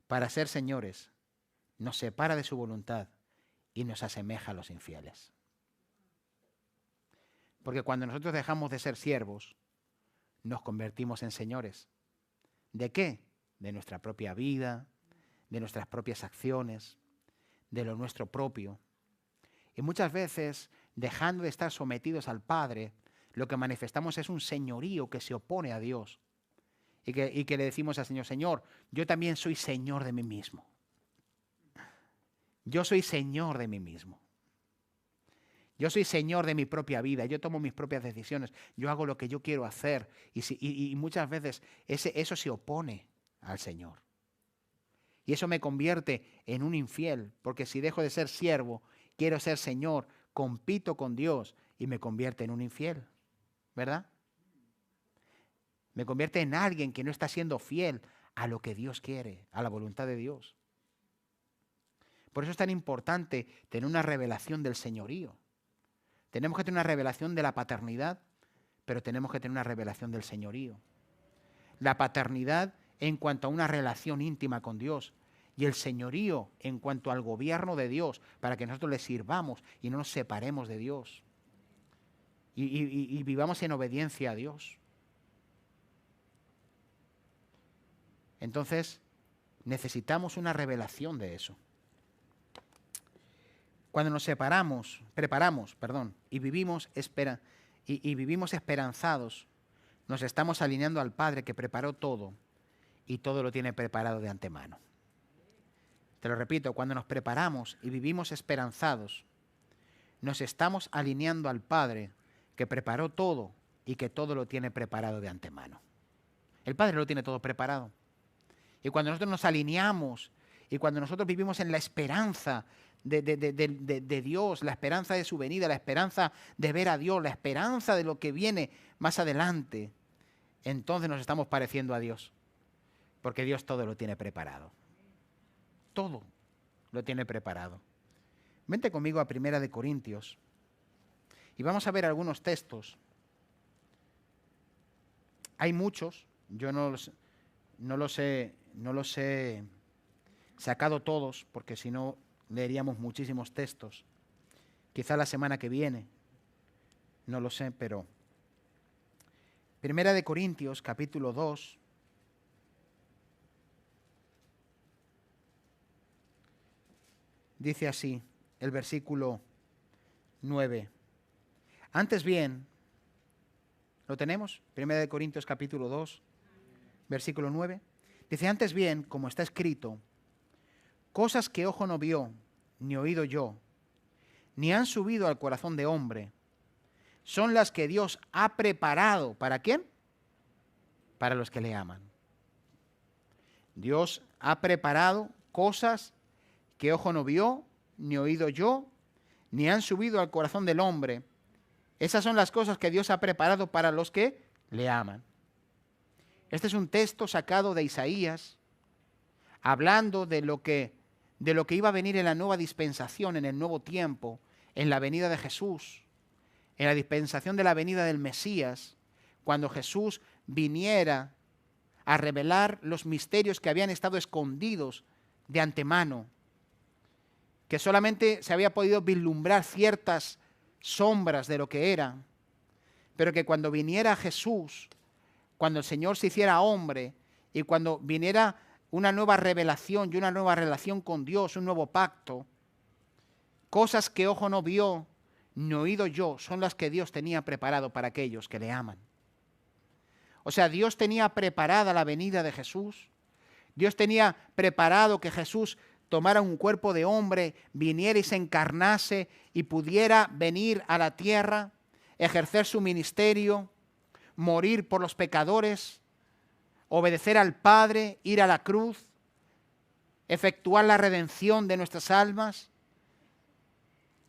para ser señores nos separa de su voluntad y nos asemeja a los infieles. Porque cuando nosotros dejamos de ser siervos, nos convertimos en señores. ¿De qué? De nuestra propia vida, de nuestras propias acciones, de lo nuestro propio. Y muchas veces, dejando de estar sometidos al Padre, lo que manifestamos es un señorío que se opone a Dios. Y que le decimos al Señor, Señor, yo también soy señor de mí mismo. Yo soy señor de mí mismo. Yo soy señor de mi propia vida. Yo tomo mis propias decisiones. Yo hago lo que yo quiero hacer. Y muchas veces eso se opone al Señor. Y eso me convierte en un infiel. Porque si dejo de ser siervo, quiero ser señor, compito con Dios y me convierte en un infiel. ¿Verdad? Me convierte en alguien que no está siendo fiel a lo que Dios quiere, a la voluntad de Dios. Por eso es tan importante tener una revelación del señorío. Tenemos que tener una revelación de la paternidad, pero tenemos que tener una revelación del señorío. La paternidad en cuanto a una relación íntima con Dios y el señorío en cuanto al gobierno de Dios, para que nosotros le sirvamos y no nos separemos de Dios. Y vivamos en obediencia a Dios. Entonces, necesitamos una revelación de eso. Cuando nos preparamos, y vivimos esperanzados, nos estamos alineando al Padre que preparó todo y todo lo tiene preparado de antemano. Te lo repito, cuando nos preparamos y vivimos esperanzados, nos estamos alineando al Padre que preparó todo y que todo lo tiene preparado de antemano. El Padre lo tiene todo preparado. Y cuando nosotros nos alineamos y cuando nosotros vivimos en la esperanza de Dios, la esperanza de su venida, la esperanza de ver a Dios, la esperanza de lo que viene más adelante, entonces nos estamos pareciendo a Dios. Porque Dios todo lo tiene preparado. Todo lo tiene preparado. Vente conmigo a 1 Corintios y vamos a ver algunos textos. Hay muchos, yo no los he sacado todos, porque si no leeríamos muchísimos textos. Quizá la semana que viene, no lo sé, pero 1 Corintios capítulo 2, dice así, el versículo 9. Antes bien, ¿Lo tenemos? 1 Corintios capítulo 2, versículo 9. Dice, antes bien, como está escrito, cosas que ojo no vio, ni oído yo, ni han subido al corazón de hombre, son las que Dios ha preparado. ¿Para quién? Para los que le aman. Dios ha preparado cosas que ojo no vio, ni oído yo, ni han subido al corazón del hombre. Esas son las cosas que Dios ha preparado para los que le aman. Este es un texto sacado de Isaías, hablando de lo que iba a venir en la nueva dispensación, en el nuevo tiempo, en la venida de Jesús, en la dispensación de la venida del Mesías, cuando Jesús viniera a revelar los misterios que habían estado escondidos de antemano, que solamente se había podido vislumbrar ciertas sombras de lo que era, pero que cuando viniera Jesús, cuando el Señor se hiciera hombre y cuando viniera una nueva revelación y una nueva relación con Dios, un nuevo pacto, cosas que ojo no vio, ni oído yo, son las que Dios tenía preparado para aquellos que le aman. O sea, Dios tenía preparada la venida de Jesús. Dios tenía preparado que Jesús tomara un cuerpo de hombre, viniera y se encarnase y pudiera venir a la tierra, ejercer su ministerio, morir por los pecadores, obedecer al Padre, ir a la cruz, efectuar la redención de nuestras almas.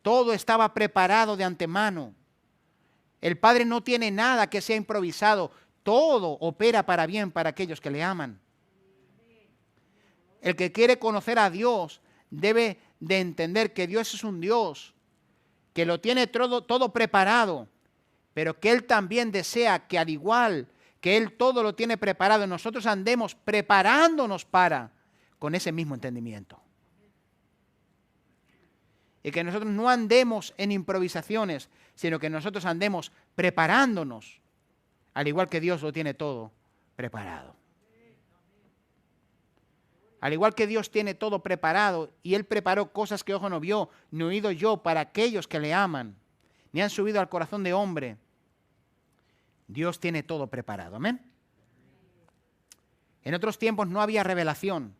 Todo estaba preparado de antemano. El Padre no tiene nada que sea improvisado. Todo opera para bien para aquellos que le aman. El que quiere conocer a Dios debe de entender que Dios es un Dios que lo tiene todo preparado, pero que Él también desea que al igual que Él todo lo tiene preparado, nosotros andemos preparándonos con ese mismo entendimiento. Y que nosotros no andemos en improvisaciones, sino que nosotros andemos preparándonos, al igual que Dios lo tiene todo preparado. Al igual que Dios tiene todo preparado y Él preparó cosas que ojo no vio, ni oído yo para aquellos que le aman, ni han subido al corazón de hombre. Dios tiene todo preparado. Amén. En otros tiempos no había revelación,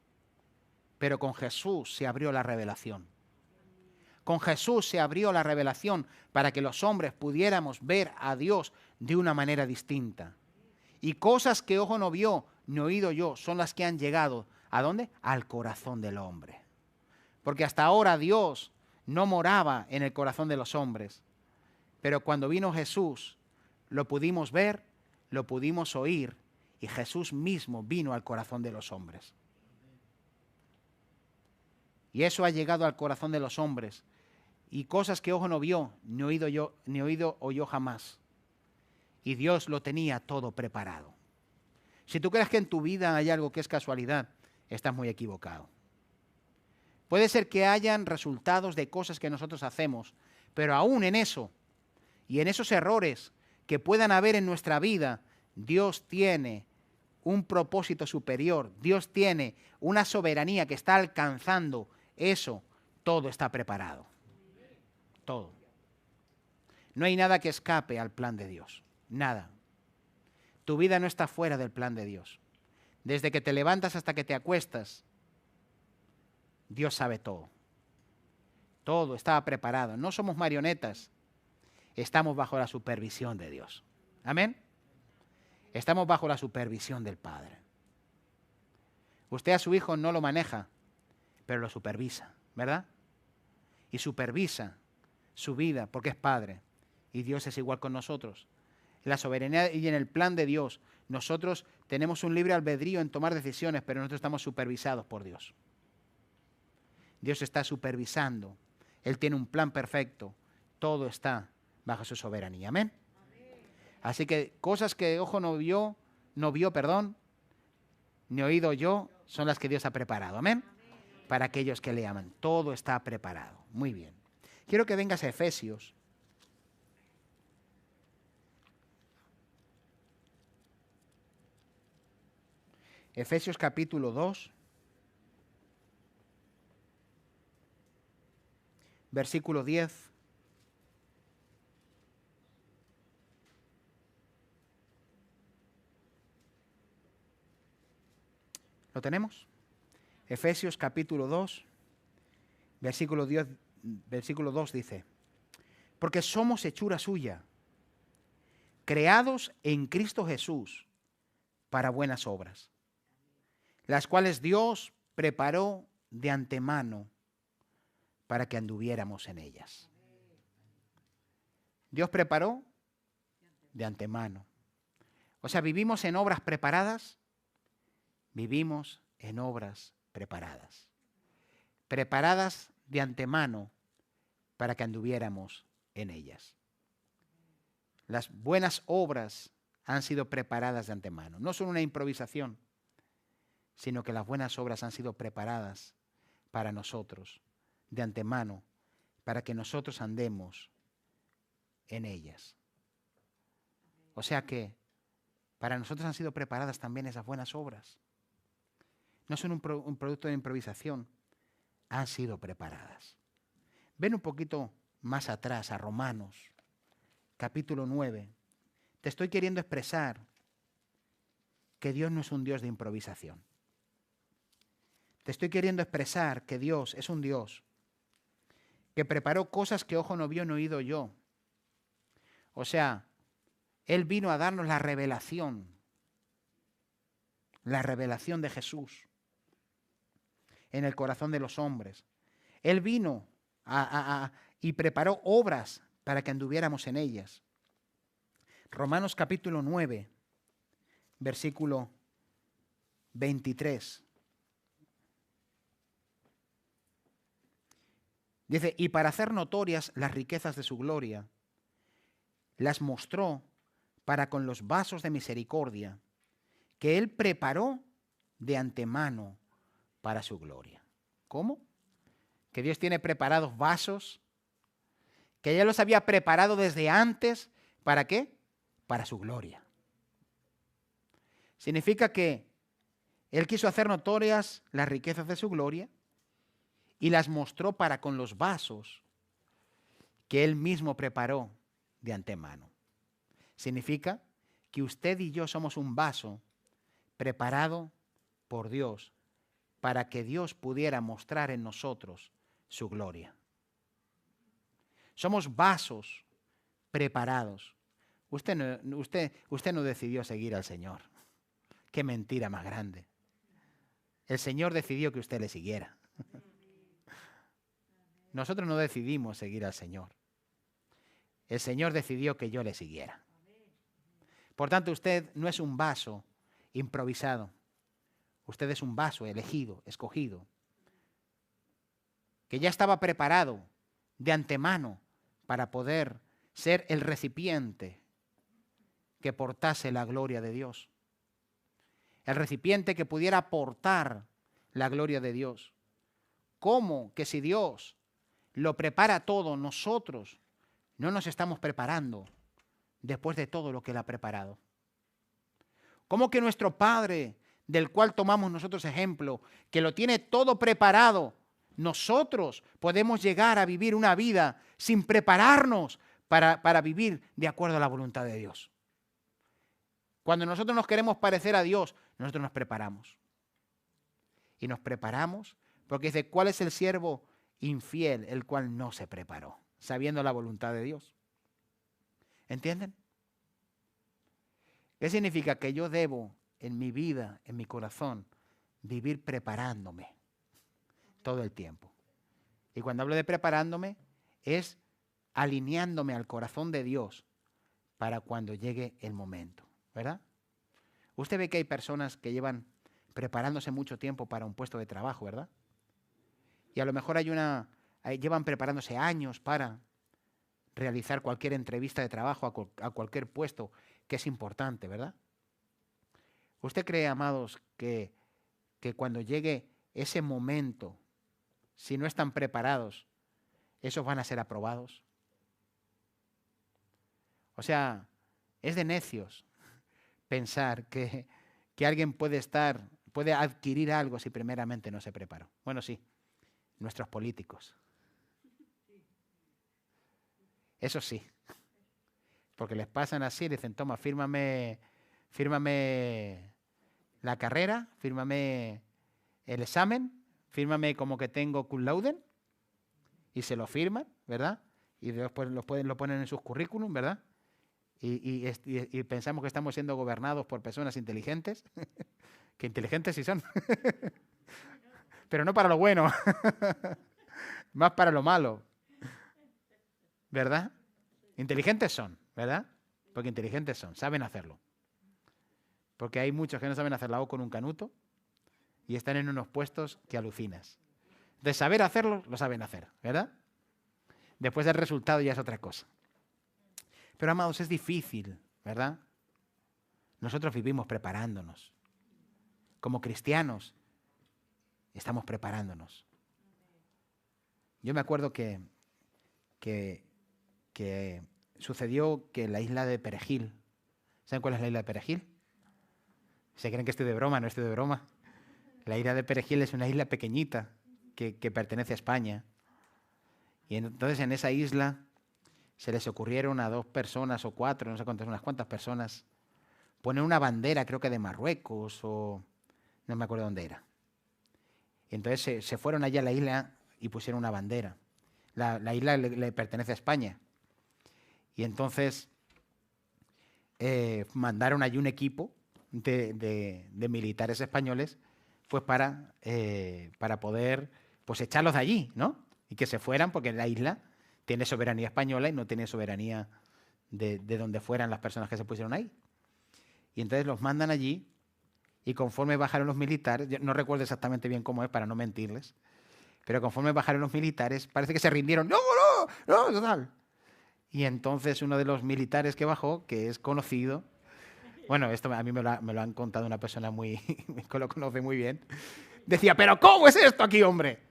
pero con Jesús se abrió la revelación. Con Jesús se abrió la revelación para que los hombres pudiéramos ver a Dios de una manera distinta. Y cosas que ojo no vio, ni oído yo, son las que han llegado. ¿A dónde? Al corazón del hombre. Porque hasta ahora Dios no moraba en el corazón de los hombres. Pero cuando vino Jesús, lo pudimos ver, lo pudimos oír, y Jesús mismo vino al corazón de los hombres. Y eso ha llegado al corazón de los hombres. Y cosas que ojo no vio, ni oído oyó jamás. Y Dios lo tenía todo preparado. Si tú crees que en tu vida hay algo que es casualidad, estás muy equivocado. Puede ser que hayan resultados de cosas que nosotros hacemos, pero aún en eso y en esos errores que puedan haber en nuestra vida, Dios tiene un propósito superior. Dios tiene una soberanía que está alcanzando eso. Todo está preparado. Todo. No hay nada que escape al plan de Dios. Nada. Tu vida no está fuera del plan de Dios. Desde que te levantas hasta que te acuestas, Dios sabe todo. Todo estaba preparado. No somos marionetas. Estamos bajo la supervisión de Dios. Amén. Estamos bajo la supervisión del Padre. Usted a su hijo no lo maneja, pero lo supervisa, ¿verdad? Y supervisa su vida porque es Padre. Y Dios es igual con nosotros. En la soberanía y en el plan de Dios, nosotros tenemos un libre albedrío en tomar decisiones, pero nosotros estamos supervisados por Dios. Dios está supervisando. Él tiene un plan perfecto. Todo está bajo su soberanía. Amén. Así que cosas que ojo no vio, ni oído yo, son las que Dios ha preparado. Amén. Para aquellos que le aman. Todo está preparado. Muy bien. Quiero que vengas a Efesios. Efesios capítulo 2, versículo 10. ¿Lo tenemos? Efesios capítulo 2, versículo 2 dice, porque somos hechura suya, creados en Cristo Jesús para buenas obras, las cuales Dios preparó de antemano para que anduviéramos en ellas. Dios preparó de antemano. O sea, vivimos en obras preparadas. Vivimos en obras preparadas. Preparadas de antemano para que anduviéramos en ellas. Las buenas obras han sido preparadas de antemano. No son una improvisación, sino que las buenas obras han sido preparadas para nosotros de antemano, para que nosotros andemos en ellas. O sea que para nosotros han sido preparadas también esas buenas obras. No son un producto de improvisación, han sido preparadas. Ven un poquito más atrás a Romanos, capítulo 9. Te estoy queriendo expresar que Dios no es un Dios de improvisación. Te estoy queriendo expresar que Dios es un Dios que preparó cosas que ojo no vio, no oído yo. O sea, Él vino a darnos la revelación de Jesús en el corazón de los hombres. Él vino y preparó obras para que anduviéramos en ellas. Romanos capítulo 9, versículo 23. Dice, y para hacer notorias las riquezas de su gloria, las mostró para con los vasos de misericordia que Él preparó de antemano para su gloria. ¿Cómo? Que Dios tiene preparados vasos, que ya los había preparado desde antes, ¿para qué? Para su gloria. Significa que Él quiso hacer notorias las riquezas de su gloria y las mostró para con los vasos que Él mismo preparó de antemano. Significa que usted y yo somos un vaso preparado por Dios para que Dios pudiera mostrar en nosotros su gloria. Somos vasos preparados. Usted no decidió seguir al Señor. Qué mentira más grande. El Señor decidió que usted le siguiera. Nosotros no decidimos seguir al Señor. El Señor decidió que yo le siguiera. Por tanto, usted no es un vaso improvisado. Usted es un vaso elegido, escogido, que ya estaba preparado de antemano para poder ser el recipiente que portase la gloria de Dios. El recipiente que pudiera aportar la gloria de Dios. ¿Cómo que si Dios lo prepara todo, nosotros no nos estamos preparando después de todo lo que Él ha preparado? ¿Cómo que nuestro Padre, del cual tomamos nosotros ejemplo, que lo tiene todo preparado, nosotros podemos llegar a vivir una vida sin prepararnos para vivir de acuerdo a la voluntad de Dios? Cuando nosotros nos queremos parecer a Dios, nosotros nos preparamos. Y nos preparamos porque dice, ¿cuál es el siervo infiel, el cual no se preparó, sabiendo la voluntad de Dios? ¿Entienden? ¿Qué significa? Que yo debo en mi vida, en mi corazón, vivir preparándome todo el tiempo. Y cuando hablo de preparándome, es alineándome al corazón de Dios para cuando llegue el momento, ¿verdad? Usted ve que hay personas que llevan preparándose mucho tiempo para un puesto de trabajo, ¿verdad? Y a lo mejor llevan preparándose años para realizar cualquier entrevista de trabajo a cualquier puesto que es importante, ¿verdad? ¿Usted cree, amados, que cuando llegue ese momento, si no están preparados, esos van a ser aprobados? O sea, es de necios pensar que alguien puede adquirir algo si primeramente no se preparó. Bueno, sí, nuestros políticos. Eso sí, porque les pasan así, dicen, toma, fírmame la carrera, fírmame el examen, fírmame como que tengo cum laude, y se lo firman, ¿verdad? Y después lo ponen en sus currículum, ¿verdad? Y pensamos que estamos siendo gobernados por personas inteligentes, que inteligentes sí son, pero no para lo bueno, más para lo malo, ¿verdad? Inteligentes son, ¿verdad? Porque inteligentes son, saben hacerlo. Porque hay muchos que no saben hacer la O con un canuto y están en unos puestos que alucinas. De saber hacerlo, lo saben hacer, ¿verdad? Después el resultado ya es otra cosa. Pero, amados, es difícil, ¿verdad? Nosotros vivimos preparándonos. Como cristianos, estamos preparándonos. Yo me acuerdo que sucedió que en la isla de Perejil, ¿saben cuál es la isla de Perejil? ¿Se creen que estoy de broma? No estoy de broma. La isla de Perejil es una isla pequeñita que pertenece a España. Y entonces en esa isla se les ocurrieron a 2 personas o 4, no sé cuántas, unas cuantas personas, poner una bandera, creo que de Marruecos o no me acuerdo dónde era. Y entonces se fueron allá a la isla y pusieron una bandera. La isla le pertenece a España. Y entonces mandaron allí un equipo de militares españoles pues para poder pues echarlos de allí, ¿no? Y que se fueran, porque la isla tiene soberanía española y no tiene soberanía de donde fueran las personas que se pusieron ahí. Y entonces los mandan allí y conforme bajaron los militares, yo no recuerdo exactamente bien cómo es para no mentirles, pero conforme bajaron los militares parece que se rindieron. ¡No, total! Y entonces uno de los militares que bajó, que es conocido, bueno, esto a mí me lo han contado una persona que lo conoce muy bien, decía, pero ¿cómo es esto aquí, hombre?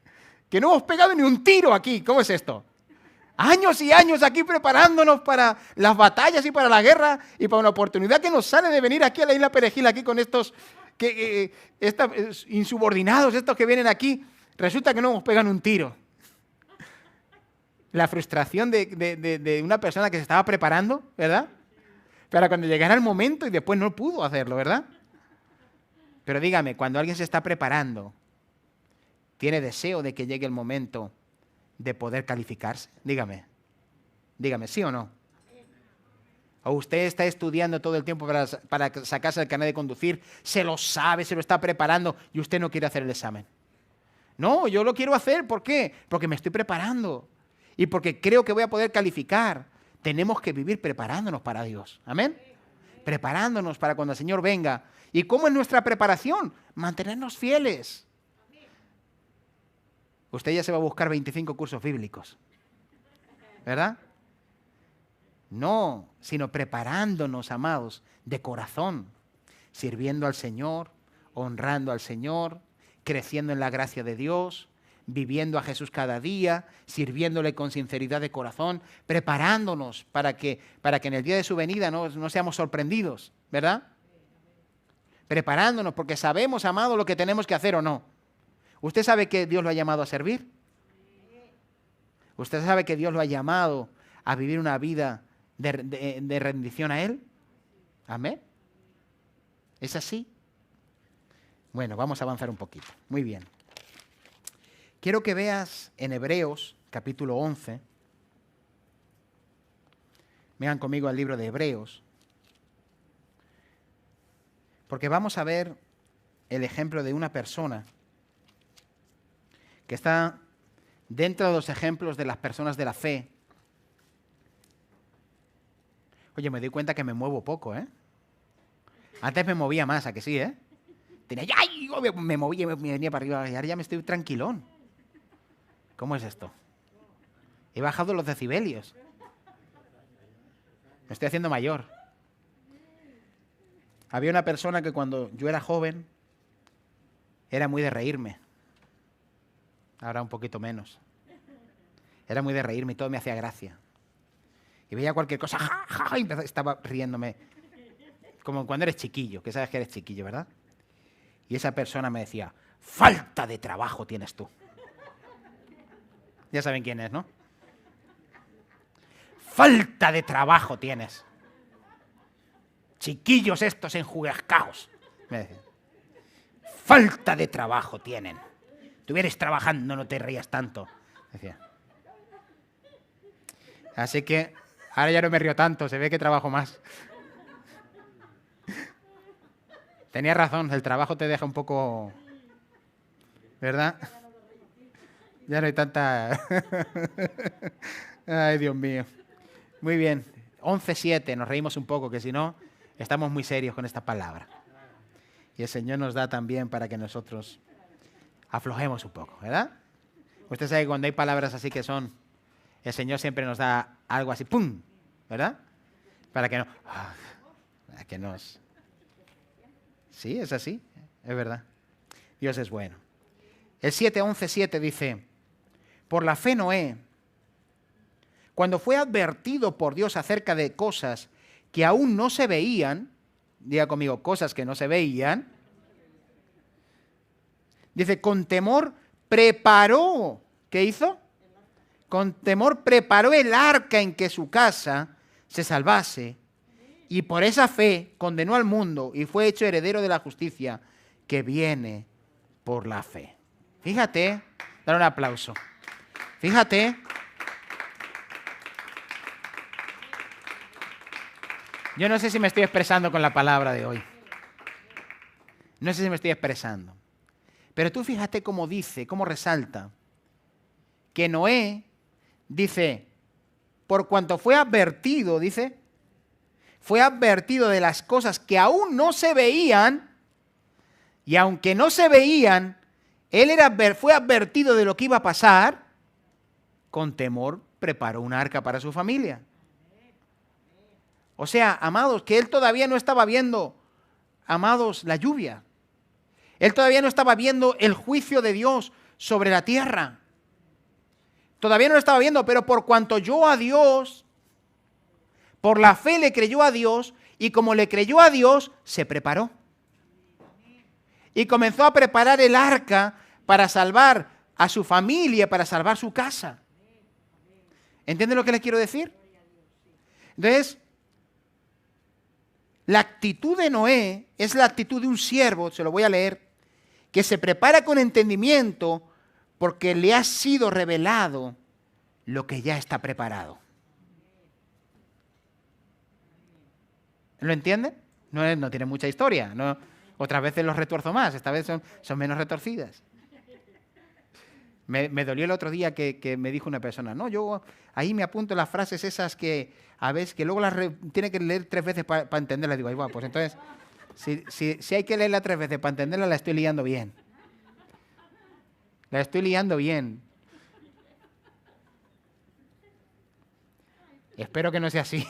Que no hemos pegado ni un tiro aquí, ¿cómo es esto? Años y años aquí preparándonos para las batallas y para la guerra y para una oportunidad que nos sale de venir aquí a la isla Perejil, aquí con estos insubordinados, estos que vienen aquí, resulta que no hemos pegado un tiro. La frustración de una persona que se estaba preparando, ¿verdad? Para cuando llegara el momento y después no pudo hacerlo, ¿verdad? Pero dígame, cuando alguien se está preparando, ¿tiene deseo de que llegue el momento de poder calificarse? Dígame, ¿sí o no? ¿O usted está estudiando todo el tiempo para sacarse el carnet de conducir, se lo sabe, se lo está preparando y usted no quiere hacer el examen? No, yo lo quiero hacer, ¿por qué? Porque me estoy preparando y porque creo que voy a poder calificar. Tenemos que vivir preparándonos para Dios, ¿amén? Preparándonos para cuando el Señor venga. ¿Y cómo es nuestra preparación? Mantenernos fieles. Usted ya se va a buscar 25 cursos bíblicos, ¿verdad? No, sino preparándonos, amados, de corazón, sirviendo al Señor, honrando al Señor, creciendo en la gracia de Dios, viviendo a Jesús cada día, sirviéndole con sinceridad de corazón, preparándonos para que en el día de su venida no seamos sorprendidos, ¿verdad? Preparándonos porque sabemos, amados, lo que tenemos que hacer o no. ¿Usted sabe que Dios lo ha llamado a servir? ¿Usted sabe que Dios lo ha llamado a vivir una vida de rendición a Él? ¿Amén? ¿Es así? Bueno, vamos a avanzar un poquito. Muy bien. Quiero que veas en Hebreos, capítulo 11. Vean conmigo al libro de Hebreos. Porque vamos a ver el ejemplo de una persona que está dentro de los ejemplos de las personas de la fe. Oye, me doy cuenta que me muevo poco, ¿eh? Antes me movía más, ¿a que sí, eh? Me movía, me venía para arriba y ahora ya me estoy tranquilón. ¿Cómo es esto? He bajado los decibelios. Me estoy haciendo mayor. Había una persona que cuando yo era joven era muy de reírme. Ahora un poquito menos. Era muy de reírme y todo me hacía gracia. Y veía cualquier cosa, y estaba riéndome. Como cuando eres chiquillo, que sabes que eres chiquillo, ¿verdad? Y esa persona me decía, falta de trabajo tienes tú. Ya saben quién es, ¿no? Falta de trabajo tienes. Chiquillos estos enjugascaos. Me decía. falta de trabajo tienen. Estuvieras trabajando, no te rías tanto. Decía. Así que ahora ya no me río tanto, se ve que trabajo más. Tenía razón, el trabajo te deja un poco... ¿Verdad? Ya no hay tanta... Ay, Dios mío. Muy bien. 11:7, nos reímos un poco, que si no, estamos muy serios con esta palabra. Y el Señor nos da también para que nosotros aflojemos un poco, ¿verdad? Usted sabe que cuando hay palabras así que son... El Señor siempre nos da algo así, ¡pum! ¿Verdad? Para que no... Para que nos... Sí, es así, es verdad. Dios es bueno. El 7:11:7 dice, por la fe Noé, cuando fue advertido por Dios acerca de cosas que aún no se veían, diga conmigo, cosas que no se veían, dice, con temor preparó, ¿qué hizo? Con temor preparó el arca en que su casa se salvase, y por esa fe condenó al mundo y fue hecho heredero de la justicia que viene por la fe. Fíjate, dale un aplauso. Fíjate. Yo no sé si me estoy expresando con la palabra de hoy. No sé si me estoy expresando. Pero tú fíjate cómo dice, cómo resalta, que Noé, dice, por cuanto fue advertido, dice, fue advertido de las cosas que aún no se veían, y aunque no se veían, él fue advertido de lo que iba a pasar, con temor preparó un arca para su familia. O sea, amados, que él todavía no estaba viendo, amados, la lluvia. Él todavía no estaba viendo el juicio de Dios sobre la tierra. Todavía no lo estaba viendo, pero por cuanto oyó a Dios, por la fe le creyó a Dios, y como le creyó a Dios, se preparó. Y comenzó a preparar el arca para salvar a su familia, para salvar su casa. ¿Entienden lo que les quiero decir? Entonces, la actitud de Noé es la actitud de un siervo, se lo voy a leer, que se prepara con entendimiento porque le ha sido revelado lo que ya está preparado. ¿Lo entienden? No tiene mucha historia. No, otras veces los retuerzo más, esta vez son menos retorcidas. Me dolió el otro día que me dijo una persona, no, yo ahí me apunto las frases esas que a veces, que luego las tiene que leer 3 veces para entenderlas. Digo, bueno, pues entonces, si hay que leerla 3 veces para entenderla, la estoy liando bien. La estoy liando bien. Espero que no sea así.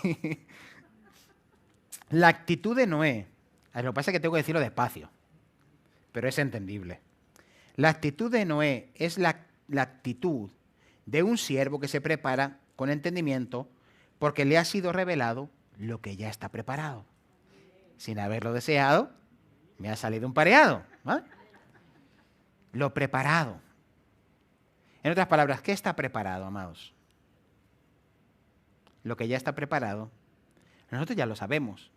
La actitud de Noé, lo que pasa es que tengo que decirlo despacio, pero es entendible. La actitud de Noé es la actitud de un siervo que se prepara con entendimiento porque le ha sido revelado lo que ya está preparado. Sin haberlo deseado, me ha salido un pareado. ¿Eh? Lo preparado. En otras palabras, ¿qué está preparado, amados? Lo que ya está preparado, nosotros ya lo sabemos.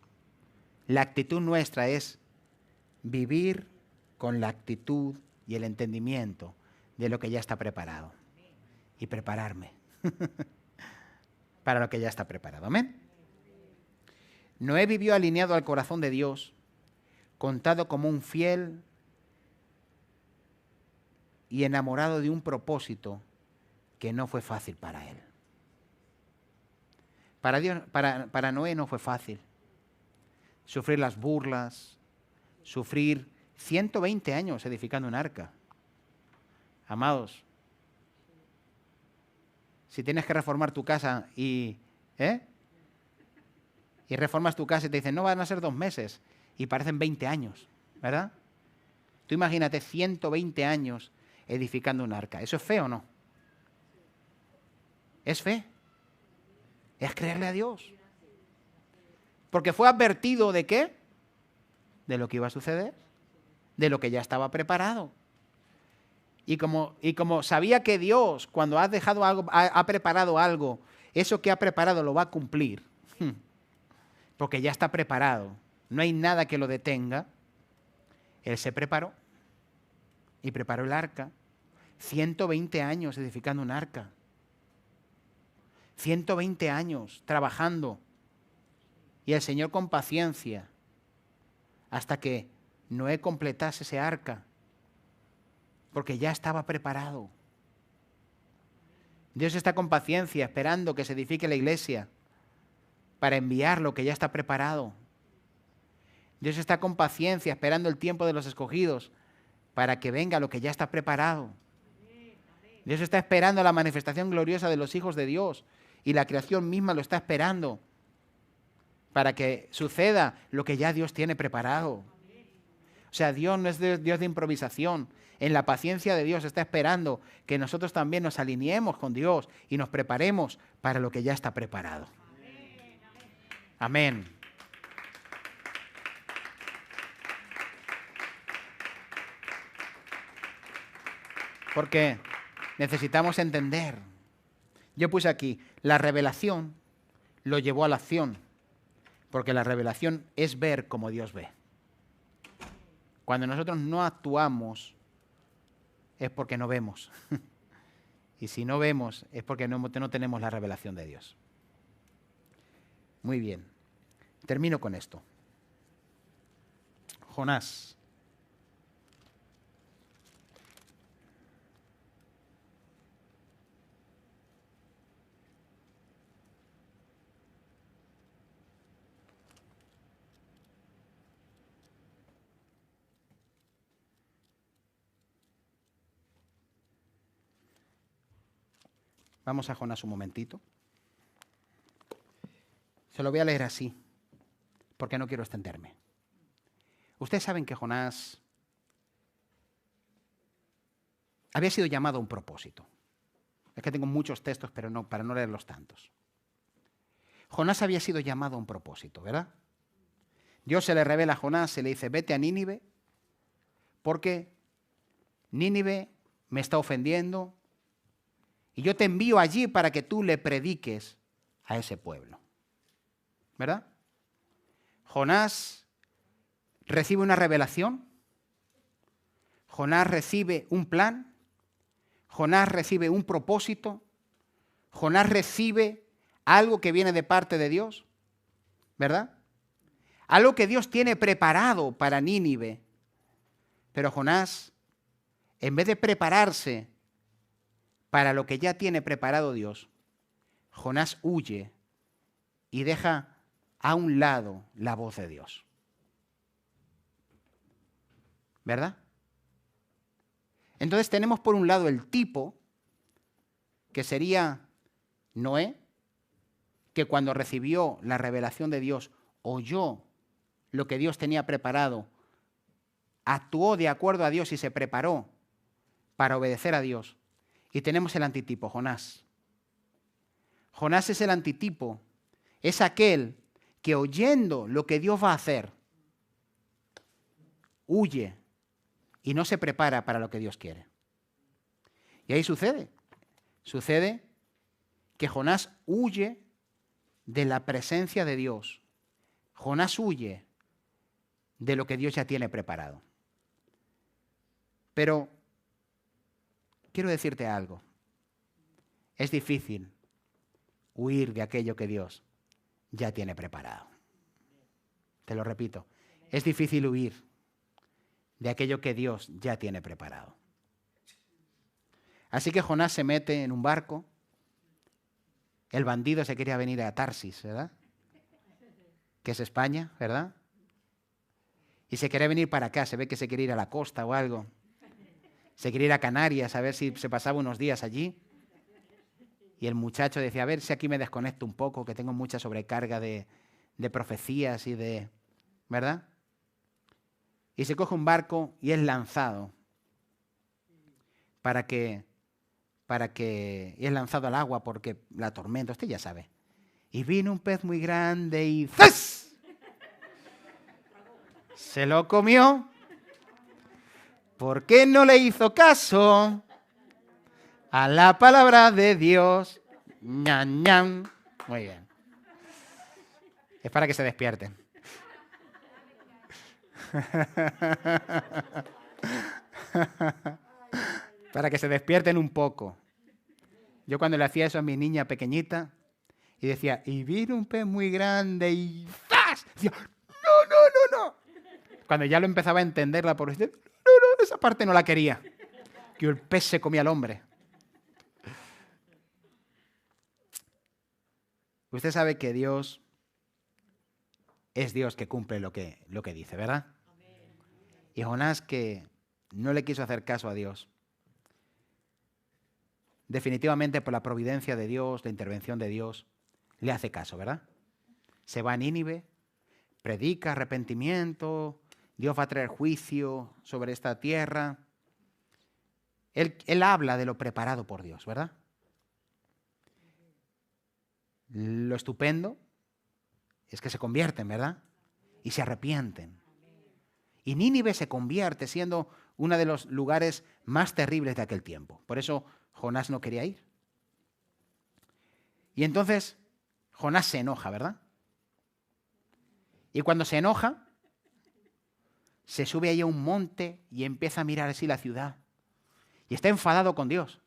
La actitud nuestra es vivir con la actitud y el entendimiento de lo que ya está preparado. Y prepararme para lo que ya está preparado. Amén. Noé vivió alineado al corazón de Dios, contado como un fiel y enamorado de un propósito que no fue fácil para él. Para Noé no fue fácil. Sufrir las burlas, sufrir 120 años edificando un arca. Amados, si tienes que reformar tu casa y reformas tu casa y te dicen, no van a ser 2 meses, y parecen 20 años, ¿verdad? Tú imagínate 120 años edificando un arca. ¿Eso es fe o no? Es fe. Es creerle a Dios. Porque fue advertido ¿de qué? De lo que iba a suceder, de lo que ya estaba preparado. Y como sabía que Dios, cuando ha dejado algo, ha preparado algo, eso que ha preparado lo va a cumplir, porque ya está preparado, no hay nada que lo detenga, Él se preparó. y preparó el arca. 120 años edificando un arca. 120 años trabajando. Y el Señor con paciencia hasta que Noé completase ese arca, porque ya estaba preparado. Dios está con paciencia esperando que se edifique la iglesia para enviar lo que ya está preparado. Dios está con paciencia esperando el tiempo de los escogidos para que venga lo que ya está preparado. Dios está esperando la manifestación gloriosa de los hijos de Dios y la creación misma lo está esperando para que suceda lo que ya Dios tiene preparado. O sea, Dios no es Dios de improvisación. En la paciencia de Dios está esperando que nosotros también nos alineemos con Dios y nos preparemos para lo que ya está preparado. Amén. Porque necesitamos entender. Yo puse aquí, la revelación lo llevó a la acción. Porque la revelación es ver como Dios ve. Cuando nosotros no actuamos es porque no vemos. Y si no vemos es porque no tenemos la revelación de Dios. Muy bien. Termino con esto. Jonás. Vamos a Jonás un momentito. Se lo voy a leer así, porque no quiero extenderme. Ustedes saben que Jonás había sido llamado a un propósito. Es que tengo muchos textos, pero no, para no leerlos tantos. Jonás había sido llamado a un propósito, ¿verdad? Dios se le revela a Jonás, se le dice, vete a Nínive, porque Nínive me está ofendiendo, y yo te envío allí para que tú le prediques a ese pueblo. ¿Verdad? Jonás recibe una revelación. Jonás recibe un plan. Jonás recibe un propósito. Jonás recibe algo que viene de parte de Dios. ¿Verdad? Algo que Dios tiene preparado para Nínive. Pero Jonás, en vez de prepararse para lo que ya tiene preparado Dios, Jonás huye y deja a un lado la voz de Dios. ¿Verdad? Entonces tenemos por un lado el tipo, que sería Noé, que cuando recibió la revelación de Dios, oyó lo que Dios tenía preparado, actuó de acuerdo a Dios y se preparó para obedecer a Dios. Y tenemos el antitipo, Jonás. Jonás es el antitipo, es aquel que oyendo lo que Dios va a hacer, huye y no se prepara para lo que Dios quiere. Y ahí sucede que Jonás huye de la presencia de Dios. Jonás huye de lo que Dios ya tiene preparado. Pero quiero decirte algo. Es difícil huir de aquello que Dios ya tiene preparado. Te lo repito. Es difícil huir de aquello que Dios ya tiene preparado. Así que Jonás se mete en un barco. El bandido se quería venir a Tarsis, ¿verdad? Que es España, ¿verdad? Y se quería venir para acá. Se ve que se quiere ir a la costa o algo. Se quería ir a Canarias a ver si se pasaba unos días allí. Y el muchacho decía, a ver si aquí me desconecto un poco, que tengo mucha sobrecarga de profecías y de... ¿verdad? Y se coge un barco y es lanzado y es lanzado al agua porque la tormenta, usted ya sabe. Y vino un pez muy grande y ¡zas! Se lo comió. ¿Por qué no le hizo caso a la palabra de Dios? Ñam, ñam. Muy bien. Es para que se despierten. Para que se despierten un poco. Yo cuando le hacía eso a mi niña pequeñita, y decía, y vino un pez muy grande y ¡zas! Decía, no, no, no, no. Cuando ya lo empezaba a entender, la pobrecita, no, no, esa parte no la quería. Que el pez se comía al hombre. Usted sabe que Dios es Dios que cumple lo que dice, ¿verdad? Y Jonás, que no le quiso hacer caso a Dios, definitivamente por la providencia de Dios, la intervención de Dios, le hace caso, ¿verdad? Se va a Nínive, predica arrepentimiento, Dios va a traer juicio sobre esta tierra. Él habla de lo preparado por Dios, ¿verdad? Lo estupendo es que se convierten, ¿verdad? Y se arrepienten. Y Nínive se convierte siendo uno de los lugares más terribles de aquel tiempo. Por eso Jonás no quería ir. Y entonces Jonás se enoja, ¿verdad? Y cuando se enoja, se sube ahí a un monte y empieza a mirar así la ciudad. Y está enfadado con Dios.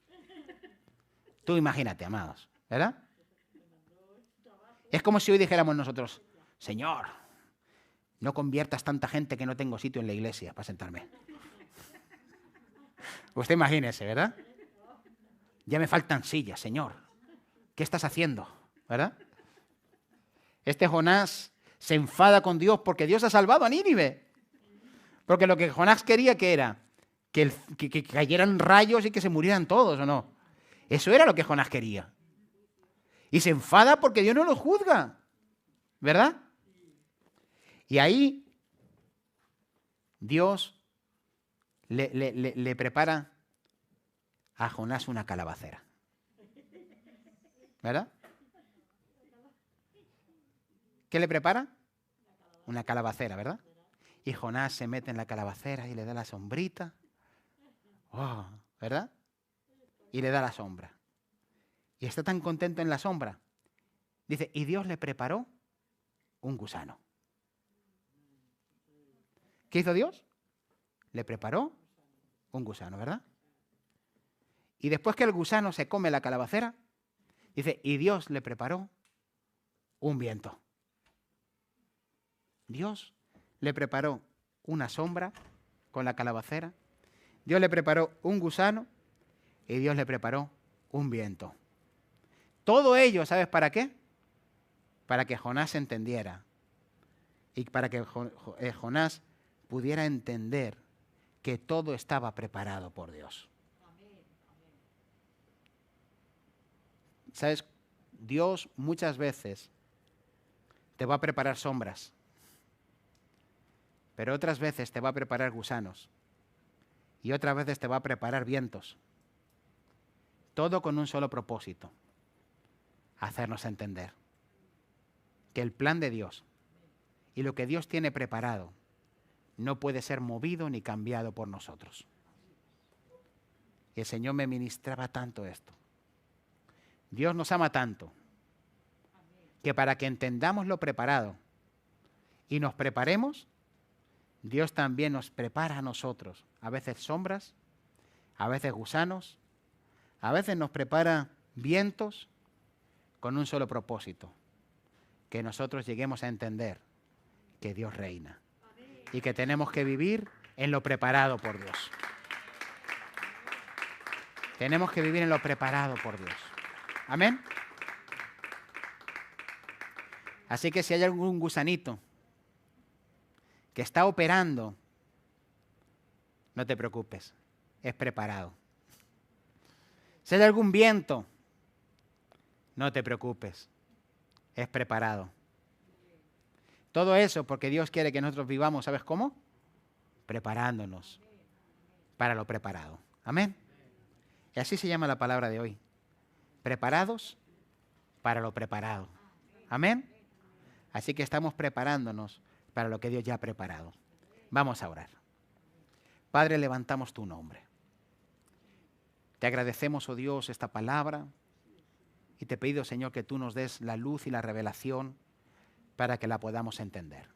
Tú imagínate, amados, ¿verdad? Es como si hoy dijéramos nosotros, Señor, no conviertas tanta gente que no tengo sitio en la iglesia para sentarme. Usted imagínese, ¿verdad? Ya me faltan sillas, Señor. ¿Qué estás haciendo? ¿Verdad? Este Jonás se enfada con Dios porque Dios ha salvado a Nínive. Porque lo que Jonás quería, ¿qué era? Que cayeran rayos y que se murieran todos, ¿o no? Eso era lo que Jonás quería. Y se enfada porque Dios no lo juzga, ¿verdad? Y ahí Dios le prepara a Jonás una calabacera, ¿verdad? ¿Qué le prepara? Una calabacera, ¿verdad? Y Jonás se mete en la calabacera y le da la sombrita, oh, ¿verdad? Y le da la sombra. Y está tan contento en la sombra. Dice, y Dios le preparó un gusano. ¿Qué hizo Dios? Le preparó un gusano, ¿verdad? Y después que el gusano se come la calabacera, dice, y Dios le preparó un viento. Dios le preparó una sombra con la calabacera, Dios le preparó un gusano y Dios le preparó un viento. Todo ello, ¿sabes para qué? Para que Jonás entendiera y para que Jonás pudiera entender que todo estaba preparado por Dios. ¿Sabes? Dios muchas veces te va a preparar sombras, pero otras veces te va a preparar gusanos y otras veces te va a preparar vientos. Todo con un solo propósito, hacernos entender que el plan de Dios y lo que Dios tiene preparado no puede ser movido ni cambiado por nosotros. Y el Señor me ministraba tanto esto. Dios nos ama tanto que para que entendamos lo preparado y nos preparemos, Dios también nos prepara a nosotros. A veces sombras, a veces gusanos, a veces nos prepara vientos con un solo propósito, que nosotros lleguemos a entender que Dios reina y que tenemos que vivir en lo preparado por Dios. Tenemos que vivir en lo preparado por Dios. Amén. Así que si hay algún gusanito que está operando, no te preocupes, es preparado. Si hay algún viento, no te preocupes, es preparado. Todo eso porque Dios quiere que nosotros vivamos, ¿sabes cómo? Preparándonos para lo preparado. Amén. Y así se llama la palabra de hoy. Preparados para lo preparado. Amén. Así que estamos preparándonos para lo que Dios ya ha preparado. Vamos a orar. Padre, levantamos tu nombre. Te agradecemos, oh Dios, esta palabra y te pido, Señor, que tú nos des la luz y la revelación para que la podamos entender.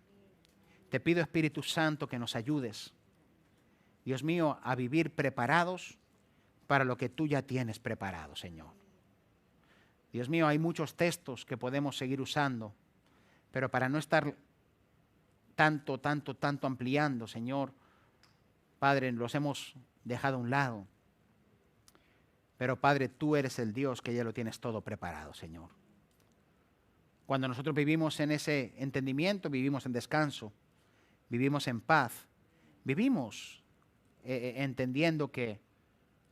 Te pido, Espíritu Santo, que nos ayudes, Dios mío, a vivir preparados para lo que tú ya tienes preparado, Señor. Dios mío, hay muchos textos que podemos seguir usando, pero para no estar tanto ampliando, Señor, Padre, los hemos dejado a un lado. Pero Padre, tú eres el Dios que ya lo tienes todo preparado, Señor. Cuando nosotros vivimos en ese entendimiento, vivimos en descanso, vivimos en paz, vivimos entendiendo que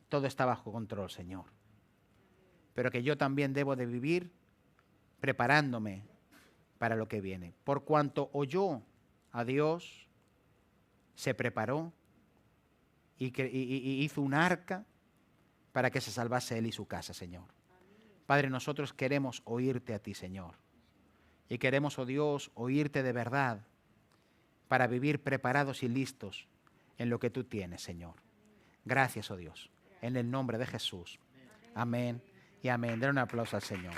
todo está bajo control, Señor. Pero que yo también debo de vivir preparándome para lo que viene. Por cuanto oyó a Dios, se preparó y hizo un arca para que se salvase él y su casa, Señor. Padre, nosotros queremos oírte a ti, Señor. Y queremos, oh Dios, oírte de verdad para vivir preparados y listos en lo que tú tienes, Señor. Gracias, oh Dios, en el nombre de Jesús. Amén y amén. Den un aplauso al Señor.